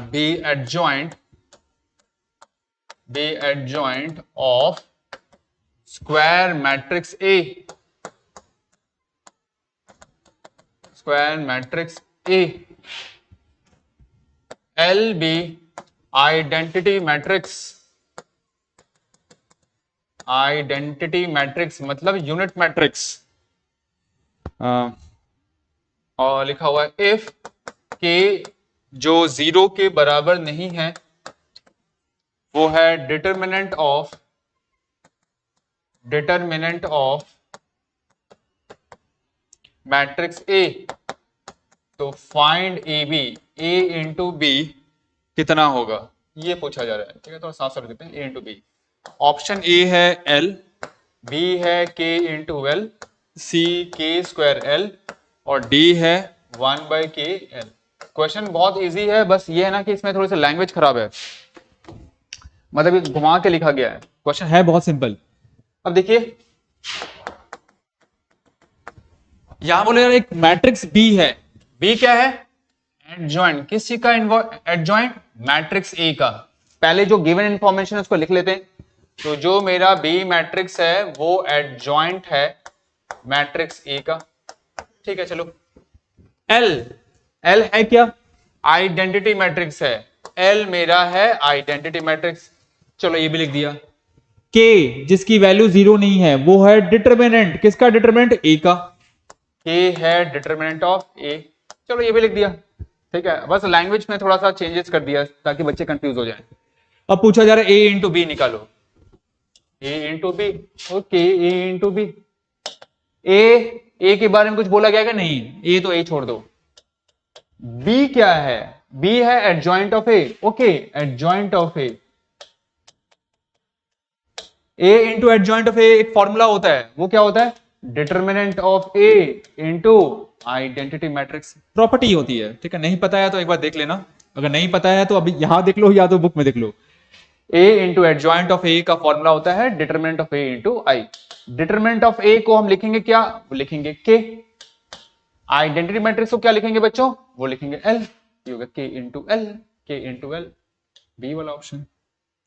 B adjoint of square matrix A, square matrix A, L B identity matrix, identity matrix मतलब यूनिट मैट्रिक्स, और लिखा हुआ है इफ के जो 0 के बराबर नहीं है वो है डिटरमिनेंट ऑफ मैट्रिक्स ए, तो find A B, A into B कितना होगा, ये पूछा जा रहा है, ठीक है। थोड़ा साफ साफ देते हैं, ए इंटू बी। ऑप्शन ए है एल, बी है के इंटू एल, सी के स्क्वायर एल, और डी है 1 बाई के एल। क्वेश्चन बहुत इजी है, बस ये है ना कि इसमें थोड़ी सी लैंग्वेज खराब है, मतलब ये घुमा के लिखा गया है। क्वेश्चन है बहुत सिंपल। अब देखिए यहां बोले यार एक मैट्रिक्स बी है, बी क्या है, एडजॉइंट, किस चीज का एडजॉइंट, मैट्रिक्स ए का। पहले जो गिवन इंफॉर्मेशन है उसको लिख लेते हैं। तो जो मेरा बी मैट्रिक्स है वो एडजॉइंट है मैट्रिक्स ए का, ठीक है। चलो एल, एल है क्या, आइडेंटिटी मैट्रिक्स है, एल मेरा है आइडेंटिटी मैट्रिक्स, चलो ये भी लिख दिया। के जिसकी वैल्यू 0 नहीं है वो है डिटरमिनेंट, किसका डिटरमिनेंट, ए का, के है डिटरमिनेंट ऑफ ए, चलो ये भी लिख दिया, ठीक है। बस लैंग्वेज में थोड़ा सा चेंजेस कर दिया ताकि बच्चे कंफ्यूज हो जाएं। अब पूछा जा रहा है ए इंटू बी निकालो, ए इंटू बी, ओके, ए इंटू बी। ए के बारे में कुछ बोला गया क्या, नहीं, ए तो ए छोड़ दो। बी क्या है, बी है adjoint of A, okay, adjoint of A, A into adjoint of A एक फॉर्मूला होता है, वो क्या होता है, determinant of A into identity matrix property होती है, ठीक है। नहीं पता है तो एक बार देख लेना, अगर नहीं पता है तो अभी यहां देख लो या तो बुक में देख लो। A into adjoint of A का फॉर्मूला होता है determinant of A into I. Determinant of A को हम लिखेंगे क्या, वो लिखेंगे के। आइडेंटिटी मैट्रिक्स को क्या लिखेंगे बच्चों, वो लिखेंगे एल, ये होगा के इंटू एल, के इंटू एल, बी वाला ऑप्शन,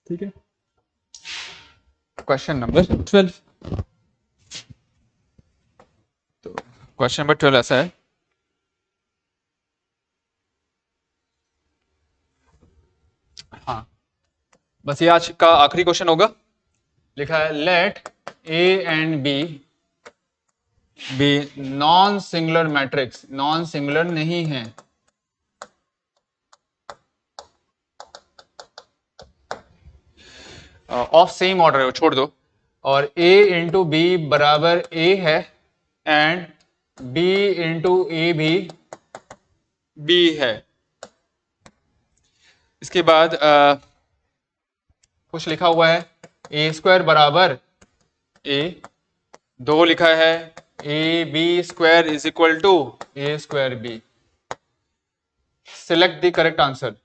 ठीक है। क्वेश्चन नंबर 12, तो क्वेश्चन नंबर 12 ऐसा है, हाँ बस ये आज का आखिरी क्वेश्चन होगा। लिखा है let A and B non singular matrix, non singular नहीं है, ऑफ सेम ऑर्डर है, छोड़ दो, और a इंटू बी बराबर a है एंड b इंटू ए भी b है। इसके बाद कुछ लिखा हुआ है ए स्क्वायर बराबर a, दो लिखा है A B square is equal to A square B. Select the correct answer,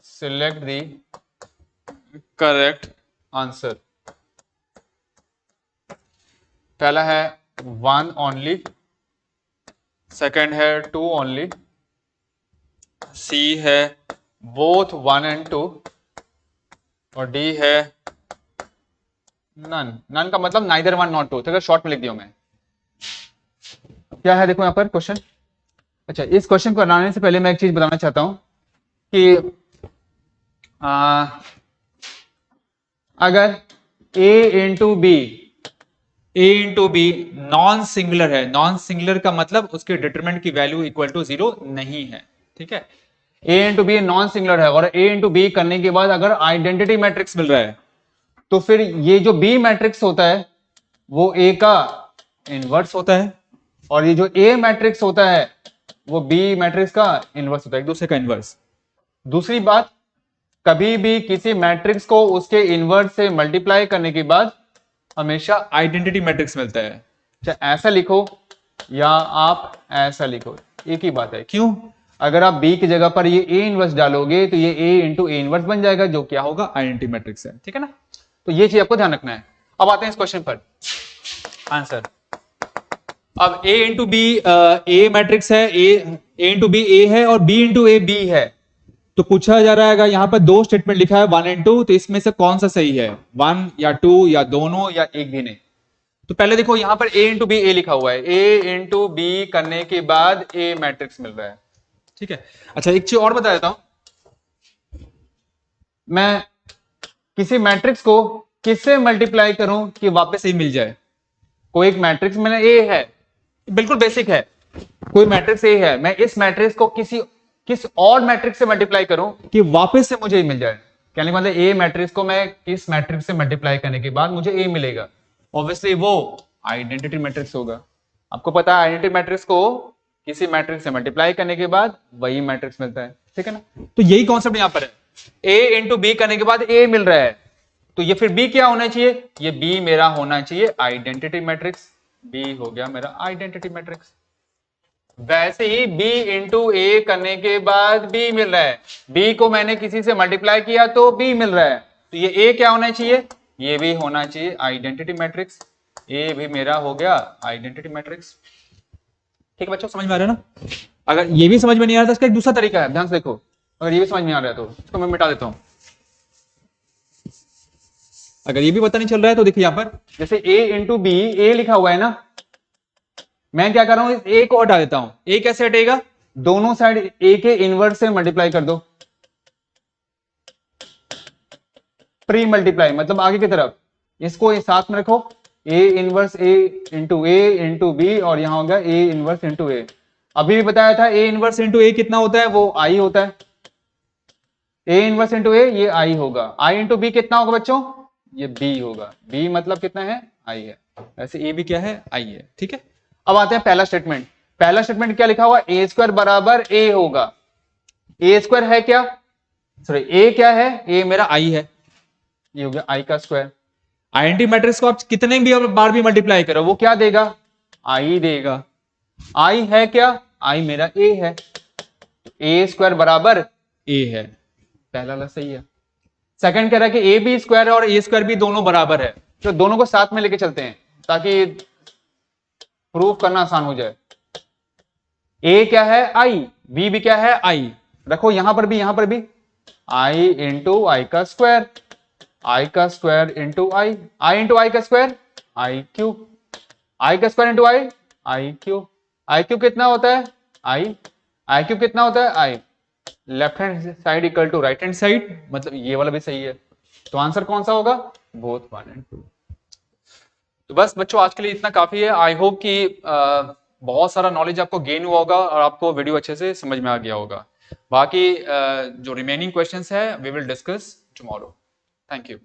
select the correct answer. पहला है 1 ओनली, सेकंड है 2 ओनली, सी है बोथ 1 and 2, और डी है नन। नन का मतलब नाइदर 1 नॉट 2, तो शॉर्ट में लिख दिया मैं। क्या है देखो यहां पर क्वेश्चन। अच्छा, इस क्वेश्चन को बनाने से पहले मैं एक चीज बताना चाहता हूं कि अगर a into B non singular है, नॉन सिंगुलर का मतलब उसके डिटरमिनेंट की वैल्यू इक्वल टू 0 नहीं है, ठीक है। a into B non singular है और a इंटू बी करने के बाद अगर आइडेंटिटी मैट्रिक्स मिल रहा है तो फिर ये जो b मैट्रिक्स होता है वो a का इनवर्स होता है, और ये जो a मैट्रिक्स होता है वो b मैट्रिक्स का इनवर्स होता है, एक दूसरे का इनवर्स। दूसरी बात, कभी भी किसी मैट्रिक्स को उसके इनवर्स से मल्टीप्लाई करने के बाद हमेशा आइडेंटिटी मैट्रिक्स मिलता है। चाहे ऐसा लिखो या आप ऐसा लिखो, एक ही बात है। क्यों? अगर आप b की जगह पर ये a इनवर्स डालोगे तो ये a इंटू ए इनवर्स बन जाएगा, जो क्या होगा, आइडेंटिटी मैट्रिक्स है, ठीक है ना। तो ये चीज आपको ध्यान रखना है। अब आते हैं इस क्वेश्चन पर आंसर। अब a into B a matrix है, a इंटू बी ए है और b इंटू ए बी है, तो पूछा जा रहा है यहाँ पर दो स्टेटमेंट लिखा है 1 and 2, तो इसमें से कौन सा सही है, 1 या 2 या दोनों या एक भी नहीं। तो पहले देखो यहाँ पर a इंटू बी ए लिखा हुआ है, a इंटू बी करने के बाद a मैट्रिक्स मिल रहा है, ठीक है। अच्छा, एक चीज और बता देता हूं, मैं किसी मैट्रिक्स को किससे मल्टीप्लाई करूं कि वापस a मिल जाए। कोई एक मैट्रिक्स मैंने a है, बिल्कुल बेसिक है, कोई मैट्रिक्स a है, मैं इस मैट्रिक्स को किस और मैट्रिक्स से मल्टीप्लाई करूं कि वापस से मुझे मिल जाए। कहने का मतलब ए मैट्रिक्स को मैं इस मैट्रिक्स से मल्टीप्लाई करने के बाद मुझे ए मिलेगा, ऑब्वियसली वो आइडेंटिटी मैट्रिक्स होगा। आपको पता है आइडेंटिटी मैट्रिक्स को किसी मैट्रिक्स से मल्टीप्लाई करने के बाद वही मैट्रिक्स मिलता है, ठीक है ना। तो यही कॉन्सेप्ट यहां पर है, ए इंटू बी करने के बाद ए मिल रहा है, तो ये फिर बी क्या होना चाहिए, ये बी मेरा होना चाहिए आइडेंटिटी मैट्रिक्स, बी हो गया मेरा आइडेंटिटी मैट्रिक्स। वैसे ही b इंटू ए करने के बाद b मिल रहा है, b को मैंने किसी से मल्टीप्लाई किया तो b मिल रहा है, तो ये a क्या होना चाहिए, ये भी होना चाहिए आइडेंटिटी मैट्रिक्स, a भी मेरा हो गया आइडेंटिटी मैट्रिक्स। ठीक है बच्चों, समझ में आ रहा है ना। अगर ये भी समझ में नहीं आ रहा तो इसका एक दूसरा तरीका है, ध्यान से देखो। अगर ये भी समझ में आ रहा है तो इसको मैं मिटा देता हूं। अगर ये भी पता नहीं चल रहा है तो देखिए यहां पर जैसे a इंटू बी, ए लिखा हुआ है ना, मैं क्या कर रहा हूं, इस a को हटा देता हूं। a कैसे हटेगा, दोनों साइड a के इनवर्स से मल्टीप्लाई कर दो, प्री मल्टीप्लाई मतलब आगे की तरफ, इसको साथ में रखो, a inverse a into B और यहां होगा a इनवर्स इंटू ए। अभी भी बताया था a इनवर्स इंटू ए कितना होता है, वो i होता है, a इनवर्स इंटू ए ये i होगा, i इंटू बी कितना होगा बच्चों, ये b होगा, b मतलब कितना है, i है, ऐसे a भी क्या है, i है, ठीक है। अब आते हैं पहला स्टेटमेंट। पहला स्टेटमेंट क्या लिखा हुआ, ए स्क्वायर बराबर ए होगा, ए स्क्वायर है क्या, सॉरी ए क्या है, ए मेरा आई है, ये हो गया आई का स्क्वायर। आइडेंटिटी मैट्रिक्स को आप कितने भी बार भी मल्टीप्लाई करो वो क्या देगा, आई देगा। आई है क्या, आई मेरा ए है, ए स्क्वायर बराबर ए है, पहला वाला सही है। सेकंड कह रहा है कि ए बी स्क्वायर और ए स्क्वायर भी दोनों बराबर है, तो दोनों को साथ में लेके चलते हैं ताकि प्रूव करना आसान हो जाए। ए क्या है आई, बी भी क्या है आई, रखो यहां पर भी, यहां पर भी आई इंटू आई का स्क्वायर, आई का square into I, I into I का स्क्वायर आई क्यूब, आई का square into I, I cube. I cube कितना होता है आई क्यूब कितना होता है I, left hand side equal to right hand side, मतलब ये वाला भी सही है। तो आंसर कौन सा होगा, बोथ 1 and 2। तो बस बच्चों आज के लिए इतना काफी है। आई होप कि बहुत सारा नॉलेज आपको गेन हुआ होगा और आपको वीडियो अच्छे से समझ में आ गया होगा। बाकी जो रिमेनिंग क्वेश्चंस है we will discuss tomorrow. Thank you.